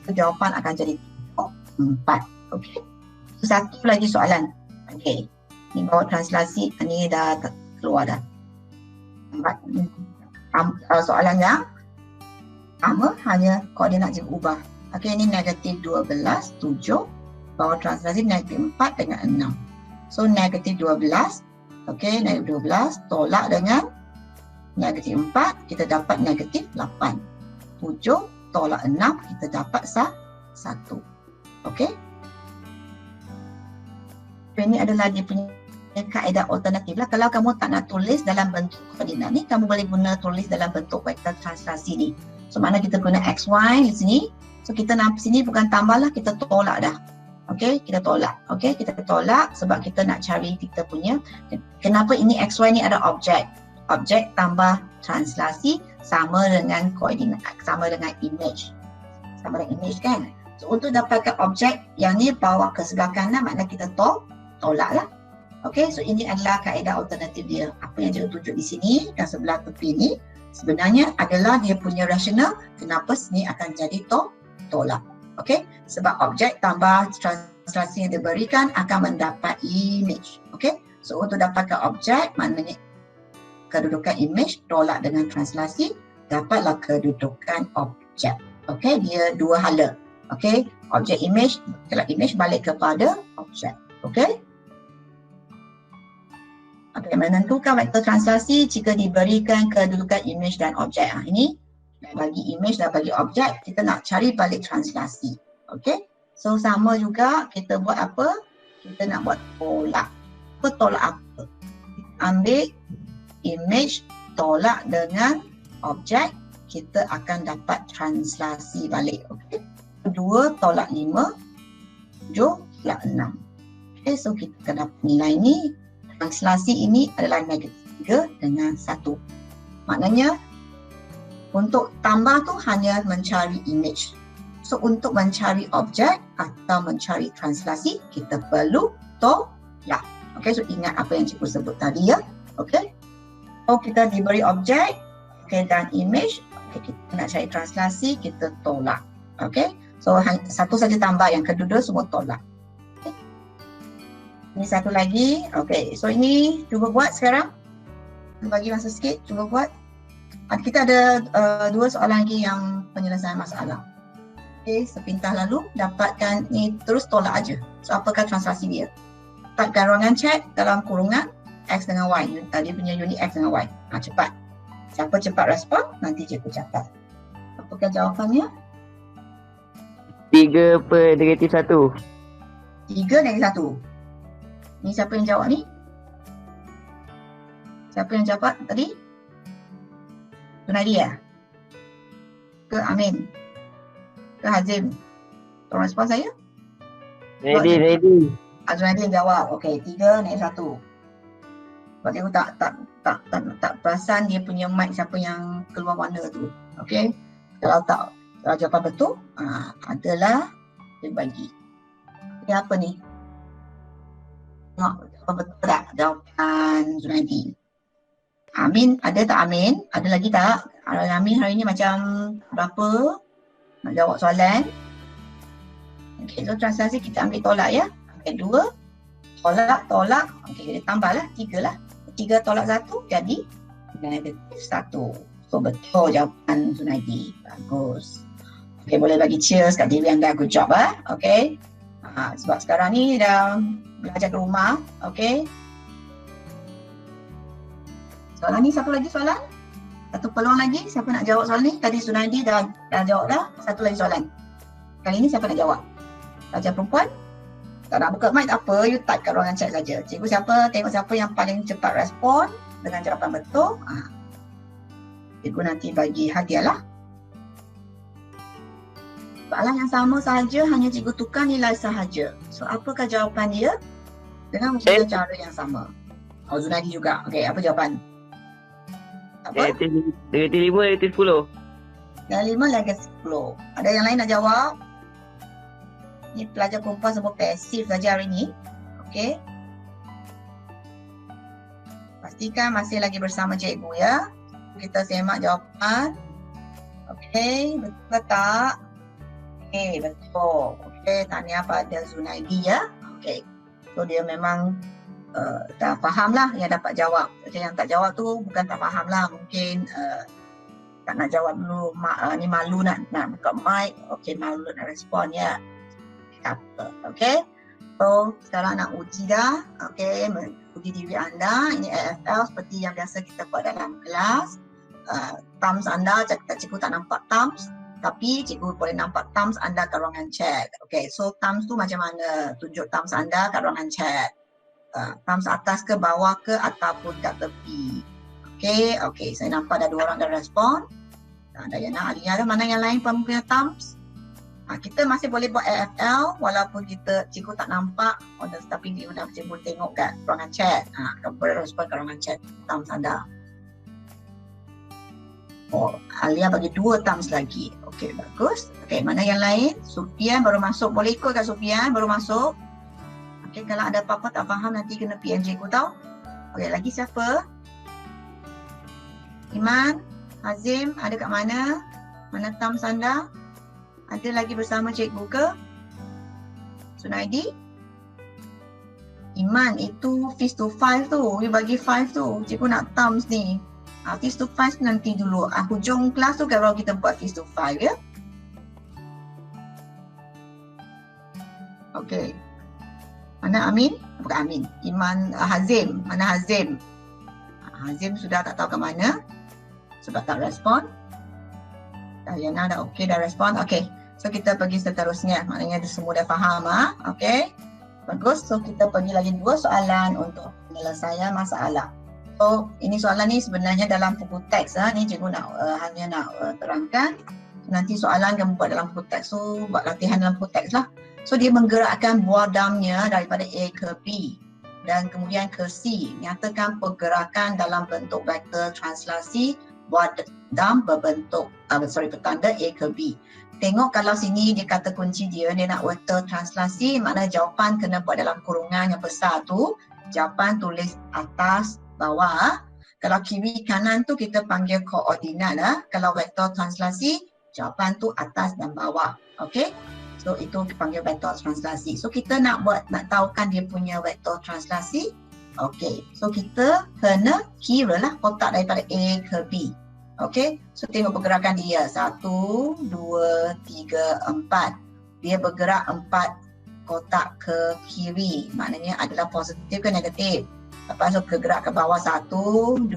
So jawapan akan jadi 4. Okey. So satu lagi soalan. Okey. Ni bawa translasi, ni dah keluar dah. Soalan yang sama, hanya koordinat je ubah. Okey, ni negatif 12, 7. Bawah translasi negatif 4 dengan 6. So negatif 12, okey, negatif 12 tolak dengan negatif 4, kita dapat negatif 8. 7 tolak 6, kita dapat 1. Okey. Ini adalah dia punya kaedah alternatif lah. Kalau kamu tak nak tulis dalam bentuk koordinat ni, kamu boleh guna tulis dalam bentuk vektor translasi ni. So mana kita guna x, y di sini. So kita nak sini bukan tambah lah, kita tolak dah. Okey, kita tolak. Okey, kita tolak sebab kita nak cari kita punya. Kenapa ini XY ni ada objek? Objek tambah translasi sama dengan koordinat, sama dengan image. Sama dengan image kan? So untuk dapatkan objek yang ni bawa ke sebelah kanan, maknanya kita tolak lah. Okey, so ini adalah kaedah alternatif dia. Apa yang cikgu tunjuk di sini dan sebelah tepi ni sebenarnya adalah dia punya rasional kenapa sini akan jadi tolak. Okey, sebab objek tambah translasi yang diberikan akan mendapat image. Okey, so untuk dapatkan objek maknanya kedudukan image tolak dengan translasi, dapatlah kedudukan objek. Okey, dia dua hala. Okey, objek image, kalau image balik kepada objek. Okey. Okey, menentukan vektor translasi jika diberikan kedudukan image dan objek. Ini bagi image dan bagi objek, kita nak cari balik translasi. Okey. So sama juga kita buat apa? Kita nak buat tolak. Apa tolak apa? Ambil image tolak dengan objek, kita akan dapat translasi balik. Okey. 2 tolak 5, 7 tolak 6. Okey, so kita akan dapat nilai ni. Translasi ini adalah negatif 3 dengan 1. Maknanya untuk tambah tu hanya mencari image. So untuk mencari objek atau mencari translasi, kita perlu tolak. Okey, so ingat apa yang cikgu sebut tadi ya. Okey. So kita diberi objek, okey, dan image, okey, kita nak cari translasi, kita tolak. Okey. So satu saja tambah, yang kedua semua tolak. Okay. Ini satu lagi. Okey, so ini cuba buat sekarang. Bagi masa sikit, cuba buat. Kita ada dua soalan lagi yang penyelesaian masalah. Okey, sepintas lalu dapatkan ni, terus tolak aja. So apakah translasi dia? Letakkan ruangan chat dalam kurungan X dengan Y. Dia punya unit X dengan Y. Cepat. Siapa cepat respon, nanti cikgu catat. Apakah jawapannya? 3/-1. 3 negatif 1. Ni siapa yang jawab ni? Siapa yang jawab tadi? Tunadi ya? Ke Amin? Ke Hazim? Tolong respon saya. Ready. Azradi yang jawab. Okey, 3 negatif 1. Sebab dia tak perasan dia punya mic siapa yang keluar warna tu. Okey. Kalau jawapan betul, adalah dia bagi. Dia apa ni? Tengok jawapan betul tak? Jawapan Zunaidi. Amin, ada tak Amin? Ada lagi tak? Amin hari ni macam berapa nak jawab soalan? Okey, so translasi kita ambil tolak ya. Ambil 2, tolak. Okey, kita tambahlah 3 lah. 3 tolak 1 jadi negatif 1. So betul jawapan Zunaidi. Bagus. Okey, boleh bagi cheers kat diri anda. Good job Okey. Sebab sekarang ni dah belajar ke rumah. Okey. Soalan ni siapa lagi soalan? Satu peluang lagi. Siapa nak jawab soalan ni? Tadi Zunaidi dah jawab dah. Satu lagi soalan. Kali ni siapa nak jawab? Pelajar perempuan? Tak nak buka mic tak apa. You type kat ruangan chat saja. Cikgu tengok siapa yang paling cepat respon dengan jawapan betul. Cikgu nanti bagi hadiah lah. Soalan yang sama sahaja, hanya cikgu tukar nilai sahaja. So apakah jawapan dia? Dengan cara yang sama. Zunaidi juga. Okey, apa jawapan? Apa? Negatif 5, negatif 10. Yang 5 negatif 10. Ada yang lain nak jawab? Ni pelajar perempuan semua pasif saja hari ni. Okey. Pastikan masih lagi bersama cikgu ya. Kita semak jawapan. Okey, betul tak? Okey, betul. Okey, tahniah pada Zunaidi ya. Okey. So dia memang dah faham lah yang dapat jawab. Yang tak jawab tu bukan tak faham lah. Mungkin tak nak jawab dulu. Ni malu nak buka mic. Okey, malu nak respon ya. Tak apa. Okey. So sekarang nak uji dah. Okey, uji diri anda. Ini AFL seperti yang biasa kita buat dalam kelas. Thumbs anda, cikgu tak nampak thumbs. Tapi cikgu boleh nampak thumbs anda kat ruangan chat. Okey, so thumbs tu macam mana? Tunjuk thumbs anda kat ruangan chat. Thumbs atas ke bawah ke ataupun kat tepi. Okey, saya nampak dah 2 orang dah respon. Dayana, Alia, mana yang lain pun punya thumbs? Kita masih boleh buat AFL walaupun cikgu tak nampak. Tapi cikgu tengok kat ruangan chat. Kamu boleh respon kat ruangan chat thumbs anda. Alia bagi 2 thumbs lagi. Okey, bagus. Okey, mana yang lain? Sufian baru masuk. Boleh ikut kat Sufian baru masuk. Okey, kalau ada apa-apa tak faham nanti kena PM cikgu tau. Okey, lagi siapa? Iman, Hazim, ada kat mana? Mana thumbs anda? Ada lagi bersama cikgu ke? Zunaidi? Iman, itu fist to 5 tu. You bagi 5 tu. Cikgu nak thumbs ni. Fist to 5 nanti dulu. Hujung kelas tu kalau kita buat fist to 5 ya. Okey. Mana Amin? Bukan Amin. Iman, Hazim. Mana Hazim? Hazim sudah tak tahu ke mana. Sebab tak respon. Dayana dah okey, dah respon. Okey. So kita pergi seterusnya. Maknanya semua dah faham. Okey. Bagus. So kita pergi lagi 2 soalan untuk penyelesaian masalah. So ini soalan ni sebenarnya dalam buku teks. Ni cikgu hanya nak terangkan. Nanti soalan kamu buat dalam buku teks. So buat latihan dalam buku teks lah. So dia menggerakkan buah damnya daripada A ke B dan kemudian ke C. Nyatakan pergerakan dalam bentuk vektor translasi buah dam berbentuk bertanda A ke B. Tengok kalau sini dia kata kunci dia nak vektor translasi, makna jawapan kena buat dalam kurungan yang besar tu. Jawapan tulis atas bawah. Kalau kiri kanan tu kita panggil koordinat . Kalau vektor translasi jawapan tu atas dan bawah. Okey. So itu dipanggil vektor translasi. So kita nak tahukan dia punya vektor translasi. Okey. So kita kena kira lah kotak daripada A ke B. Okey. So tengok pergerakan dia. 1, 2, 3, 4. Dia bergerak 4 kotak ke kiri. Maknanya adalah positif ke negatif. Lepas tu bergerak ke bawah 1, 2.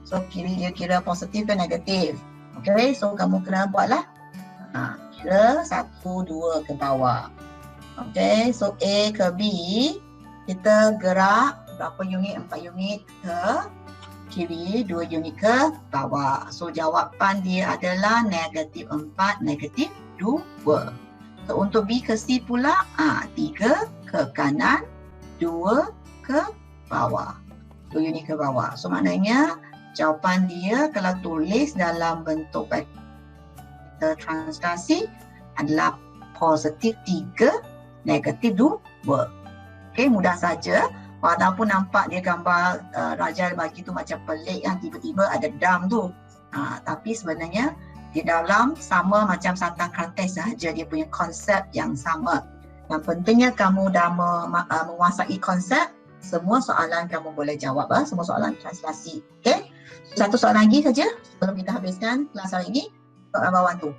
So kiri dia kira positif ke negatif. Okey. So kamu kena buatlah. Kira 1, 2 ke bawah. Okey, so A ke B, kita gerak berapa unit? 4 unit ke kiri, 2 unit ke bawah. So jawapan dia adalah negatif 4, negatif 2. So untuk B ke C pula, 3 ke kanan, 2 ke bawah. tuyul ni ke bawah. So maknanya jawapan dia kalau tulis dalam bentuk vektor translasi adalah positif 3, negatif 2. Okey, mudah saja. Walaupun nampak dia gambar Raja bagi tu macam pelik kan, tiba-tiba ada dam tu. Tapi sebenarnya di dalam sama macam Santa Krates sahaja, dia punya konsep yang sama. Yang pentingnya kamu dah menguasai konsep, semua soalan kamu boleh jawab, semua soalan translasi. Okey. Satu soalan lagi saja sebelum kita habiskan kelas hari ini. Soalan bawah tu.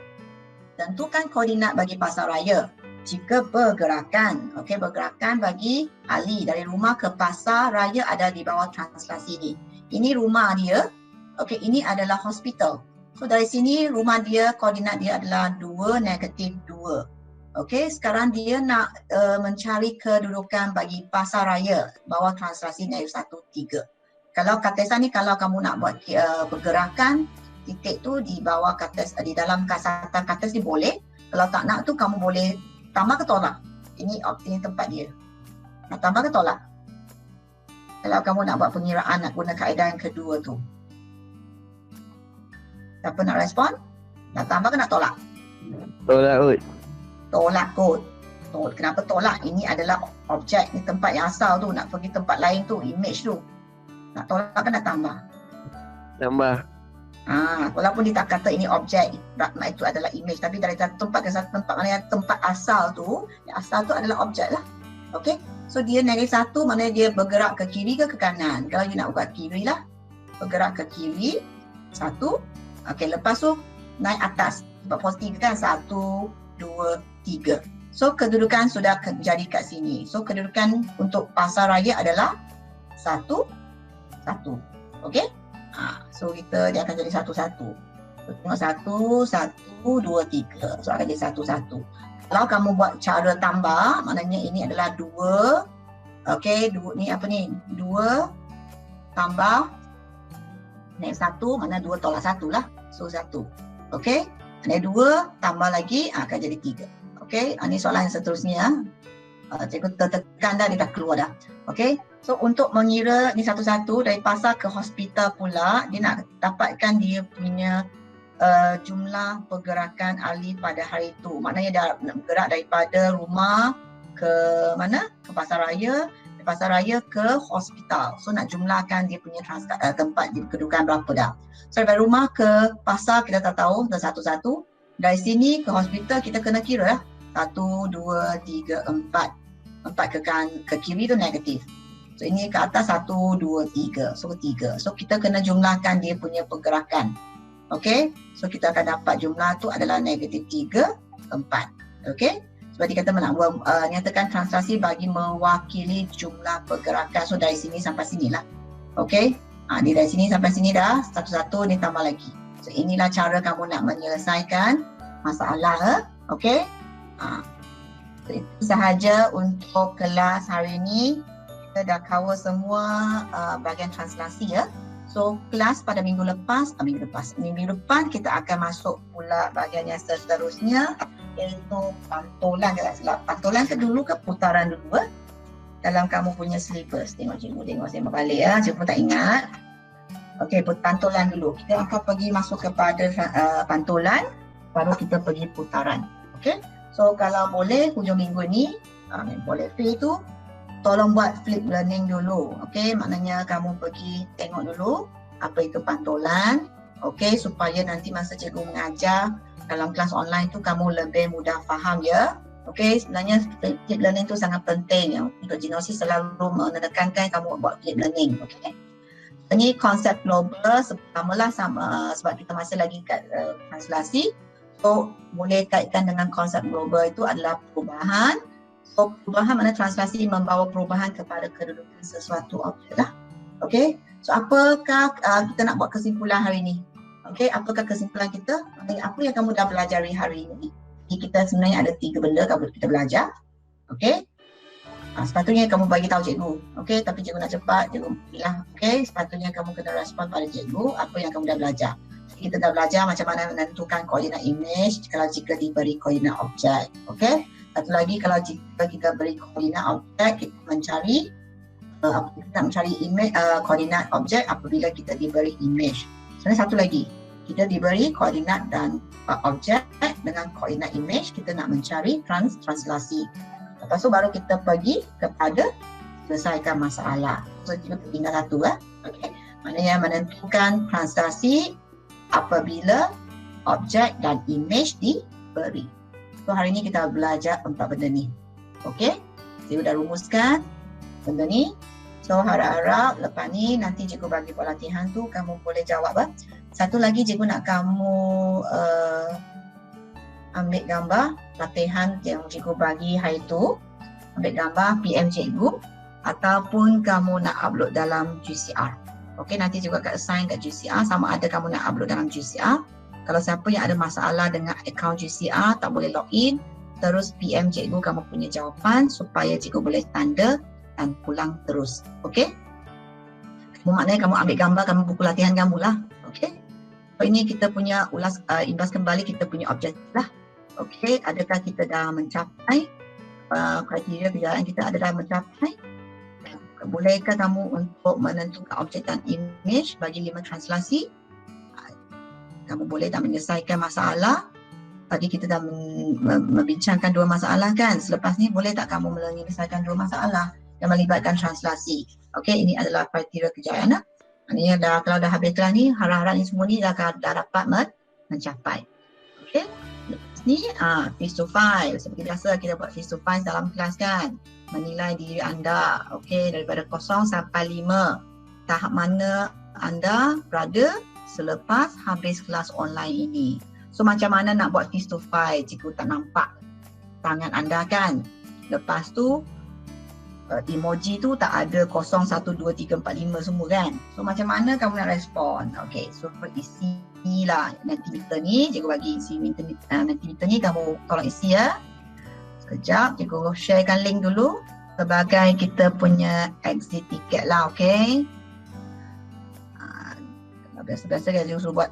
Tentukan koordinat bagi pasaraya jika bergerakan. Okey, bergerakan bagi Ali dari rumah ke pasar raya ada di bawah translasi ni. Ini rumah dia. Okey, ini adalah hospital. So dari sini rumah dia, koordinat dia adalah 2, negatif 2. Okey, sekarang dia nak mencari kedudukan bagi pasar raya bawah translasi negatif 1, 3. Kalau katesan ni, kalau kamu nak buat pergerakan, titik tu di bawah kates, di dalam kasatan kates ni boleh. Kalau tak nak tu kamu boleh tambah ke tolak. Ini tempat dia. Nak tambah ke tolak? Kalau kamu nak buat pengiraan, nak guna kaedah yang kedua tu. Siapa nak respon? Nak tambah ke nak tolak? Tolak kot. Tolak kot. Kenapa tolak? Ini adalah objek, ni tempat yang asal tu. Nak pergi tempat lain tu, image tu. Nak tolak ke nak tambah? Tambah. Walaupun dia tak kata ini objek, itu adalah image, tapi dari satu tempat ke satu tempat, maknanya tempat asal tu, yang asal tu adalah objek lah. Okey, so dia negatif 1 maknanya dia bergerak ke kiri ke kanan. Kalau dia nak buat kiri lah, bergerak ke kiri 1. Okey, lepas tu naik atas, sebab positif kan 1, 2, 3. So kedudukan sudah jadi kat sini. So kedudukan untuk pasar raya adalah 1, 1. Okey. So dia akan jadi 1, 1. So, tengok 1, 1, 2, 3. So akan jadi 1, 1. Kalau kamu buat cara tambah, maknanya ini adalah 2. Okey, ni apa ni? 2 tambah naik 1, mana 2 tolak 1 lah. So 1. Okey. Naik 2 tambah lagi akan jadi 3. Okey, ini soalan yang seterusnya. Cikgu tertekan dah, dia dah keluar dah. Okey, so untuk mengira ni satu-satu dari pasar ke hospital pula, dia nak dapatkan dia punya jumlah pergerakan Ali pada hari itu. Maknanya dia nak bergerak daripada rumah ke mana? Ke pasar raya, dari pasar raya ke hospital. So nak jumlahkan dia punya tempat di kedudukan berapa dah. So dari rumah ke pasar kita tak tahu, dah satu-satu. Dari sini ke hospital kita kena kira lah. 1, 2, 3, 4. 4 ke kiri tu negatif. So ini ke atas 1, 2, 3. So 3. So kita kena jumlahkan dia punya pergerakan. Okey. So kita akan dapat jumlah tu adalah negatif 3, 4. Okey. Sebab dia kata nak nyatakan translasi bagi mewakili jumlah pergerakan. So dari sini sampai sinilah. Okey. Ni dari sini sampai sini dah. Satu-satu ni tambah lagi. So inilah cara kamu nak menyelesaikan masalah. Okey. Itu sahaja untuk kelas hari ini. Kita dah cover semua bahagian translasi ya. So kelas pada minggu depan kita akan masuk pula bahagian yang seterusnya, iaitu pantulan. Kalau tak silap, pantulan ke dulu ke putaran dulu dalam kamu punya syllabus. Tengok saya balik ya, cikgu tak ingat. Okey, pantulan dulu. Kita akan pergi masuk kepada pantulan, baru kita pergi putaran. Okey. So kalau boleh hujung minggu ni, boleh free tu, tolong buat flip learning dulu. Okey, maknanya kamu pergi tengok dulu apa itu pantulan. Okey, supaya nanti masa cikgu mengajar dalam kelas online tu kamu lebih mudah faham ya. Okey, sebenarnya flip learning tu sangat penting ya. Untuk Genosis selalu menekankan kamu buat flip learning. Okey. Ini konsep global samalah sebab kita masih lagi kat translasi. So, boleh kaitkan dengan konsep global itu adalah perubahan. So, perubahan mana translasi membawa perubahan kepada kedudukan sesuatu objek lah. Okey. So, apakah kita nak buat kesimpulan hari ini? Okey, apakah kesimpulan kita? Apa yang kamu dah belajar hari ini? Jadi, kita sebenarnya ada 3 benda kita belajar. Okey. Sepatutnya kamu bagi tahu cikgu. Okey, tapi cikgu nak cepat, cikgu bilang, okey, sepatutnya kamu kena respon pada cikgu apa yang kamu dah belajar. Kita dah belajar macam mana menentukan koordinat image kalau jika diberi koordinat objek. Okey. Satu lagi, kalau jika kita beri koordinat objek, kita mencari kita nak mencari image, koordinat objek apabila kita diberi image. Sebenarnya satu lagi, kita diberi koordinat dan objek dengan koordinat image, kita nak mencari translasi. Lepas tu baru kita pergi kepada selesaikan masalah. So kita tinggal satu okey. Maknanya menentukan translasi apabila objek dan image diberi. So hari ni kita belajar 4 benda ni. Okey? Saya dah rumuskan benda ni. So harap-harap lepas ni nanti cikgu bagi buat latihan tu kamu boleh jawab. Satu lagi cikgu nak kamu ambil gambar latihan yang cikgu bagi hari tu. Ambil gambar PM cikgu ataupun kamu nak upload dalam GCR. Okey, nanti cikgu akan assign kat GCR sama ada kamu nak upload dalam GCR. Kalau siapa yang ada masalah dengan akaun GCR tak boleh login, terus PM cikgu kamu punya jawapan supaya cikgu boleh tanda dan pulang terus. Okey? Maknanya kamu ambil gambar kamu buku latihan kamu lah. Okey? So ini kita punya ulas imbas kembali kita punya objektif lah. Okey, adakah kita dah mencapai kriteria kejayaan kita dah mencapai? Bolehkah kamu untuk menentukan objek dan image bagi 5 translasi? Kamu boleh tak menyelesaikan masalah? Tadi kita dah membincangkan 2 masalah kan? Selepas ni boleh tak kamu menyelesaikan 2 masalah yang melibatkan translasi? Okey, ini adalah kriteria kejayaan. Maknanya kalau dah habis kelas ni, harap-harap ni semua ni dah dapat mencapai. Okey? Lepas ni, face to face. Seperti biasa kita buat face to face dalam kelas kan? Menilai diri anda. Okey, daripada 0 sampai 5. Tahap mana anda berada selepas habis kelas online ini. So macam mana nak buat face to face? Cikgu tak nampak tangan anda kan? Lepas tu emoji tu tak ada 0, 1, 2, 3, 4, 5 semua kan? So macam mana kamu nak respon? Okey, so isilah Mentimeter ni, cikgu bagi isi Mentimeter ni, kamu tolong isi ya. Sekejap, cikgu sharekan link dulu sebagai kita punya exit ticket lah, okey? Biasa-biasa kan cikgu suruh buat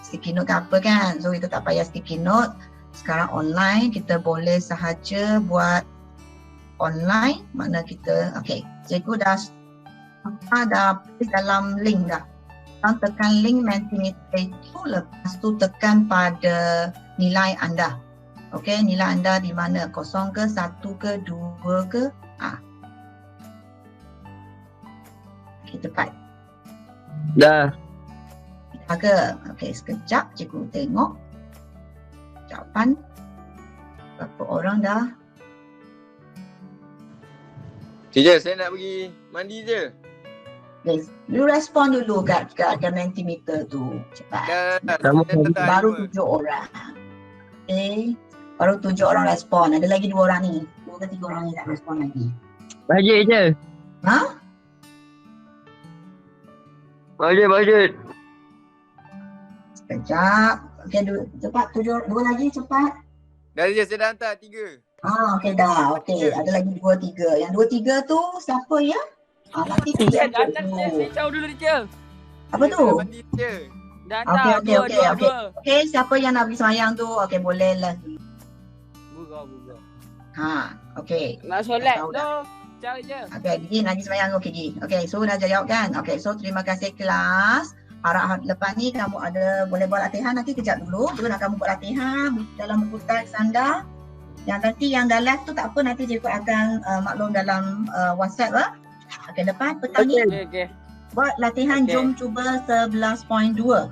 sticky note ke apa kan? So kita tak payah sticky note. Sekarang online, kita boleh sahaja buat online. Mana kita, okey, cikgu dah pilih dalam link dah. Sekarang tekan link Mentimeter itu, lepas tu tekan pada nilai anda. Okey, nilai anda di mana? 0 ke, 1 ke, 2 ke? Okey, tepat. Dah. Dah ke? Okey, sekejap cikgu tengok jawapan. Berapa orang dah? Teacher, saya nak pergi mandi je. Okay, you respon dulu kat Mentimeter tu. Cepat. Baru 7 orang. Okey, baru 7 orang respon. Ada lagi 2 orang ni. 2 ke 3 orang ni tak respon lagi. Bajet je. Ha? Bajet. Sekejap. Okey, cepat 2 lagi cepat. Dah teacher, saya dah hantar 3. Okey dah. Okey, ada lagi 2, 3. Yang 2, 3 tu siapa ya? Nanti Teacher, kita dah hantar teacher. Saya tahu dulu teacher. apa tu? Mandi teacher. Dah hantar. Okey. Dua. Okey, siapa yang nak pergi semayang tu? Okey, boleh lah. Buka. Okey. Nak solat Tahu tu. Cari je. Okey, Gigi nak pergi semayang. Okey, Gigi. Okey, so dah jawab kan? Okey, so terima kasih kelas. Harap lepas ni kamu boleh buat latihan nanti kejap dulu. Dulu nak kamu buat latihan dalam buku teks anda. Yang nanti yang dah left tu tak apa, nanti cikgu akan maklum dalam WhatsApp lah. Okey, lepas petang ni Okey. buat latihan. Okey. Jom cuba 11.2.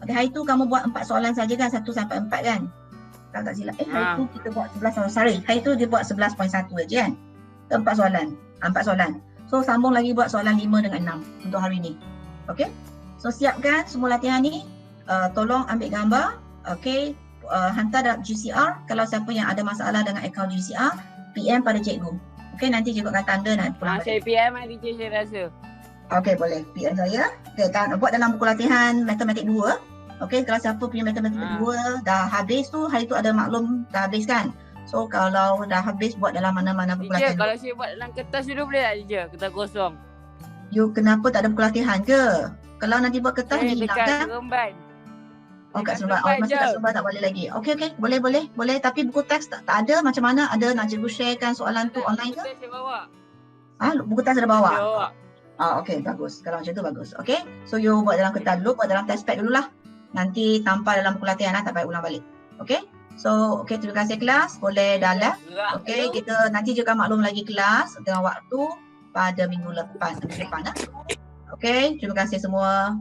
Okey, hari tu kamu buat 4 soalan saja kan? 1 sampai 4 kan? Tak silap. Hari tu kita buat 11. Sorry, hari tu dia buat 11.1 je kan? 4 soalan. 4 soalan. So sambung lagi buat soalan 5 dengan 6 untuk hari ni. Okey? So siapkan semua latihan ni. Tolong ambil gambar. Okey? Hantar dalam GCR. Kalau siapa yang ada masalah dengan akaun GCR, PM pada cikgu. Okey, nanti cikgu akan tanda nak pulang. Saya PM teacher saya rasa. Okey, boleh. PM saya. Okey, buat dalam buku latihan matematik 2. Okey, kalau siapa punya matematik 2 dah habis tu, hari tu ada maklum dah habis kan? So kalau dah habis buat dalam mana-mana buku Teacher, latihan. kalau saya buat dalam kertas dulu boleh tak teacher? Kertas kosong. You kenapa tak ada buku latihan ke? Kalau nanti buat kertas Dekat dihilangkan. seremban. Oh, kat dekat Seremban. seremban Masih je. kat Seremban tak boleh lagi. Okey. Boleh. Tapi buku teks tak ada. Macam mana? Ada nak cikgu sharekan soalan tu online ke? Kertas saya bawa. Buku tas ada bawa? Bawa. Okey, bagus. Kalau macam tu bagus. Okey. So you buat dalam kertas dulu, buat dalam test pad dululah. Nanti tampal dalam buku latihan tak payah ulang balik. Okey. So, okey, terima kasih kelas. Boleh dah left. Okey, kita nanti juga maklum lagi kelas dengan waktu pada minggu depan. Okey, terima kasih semua.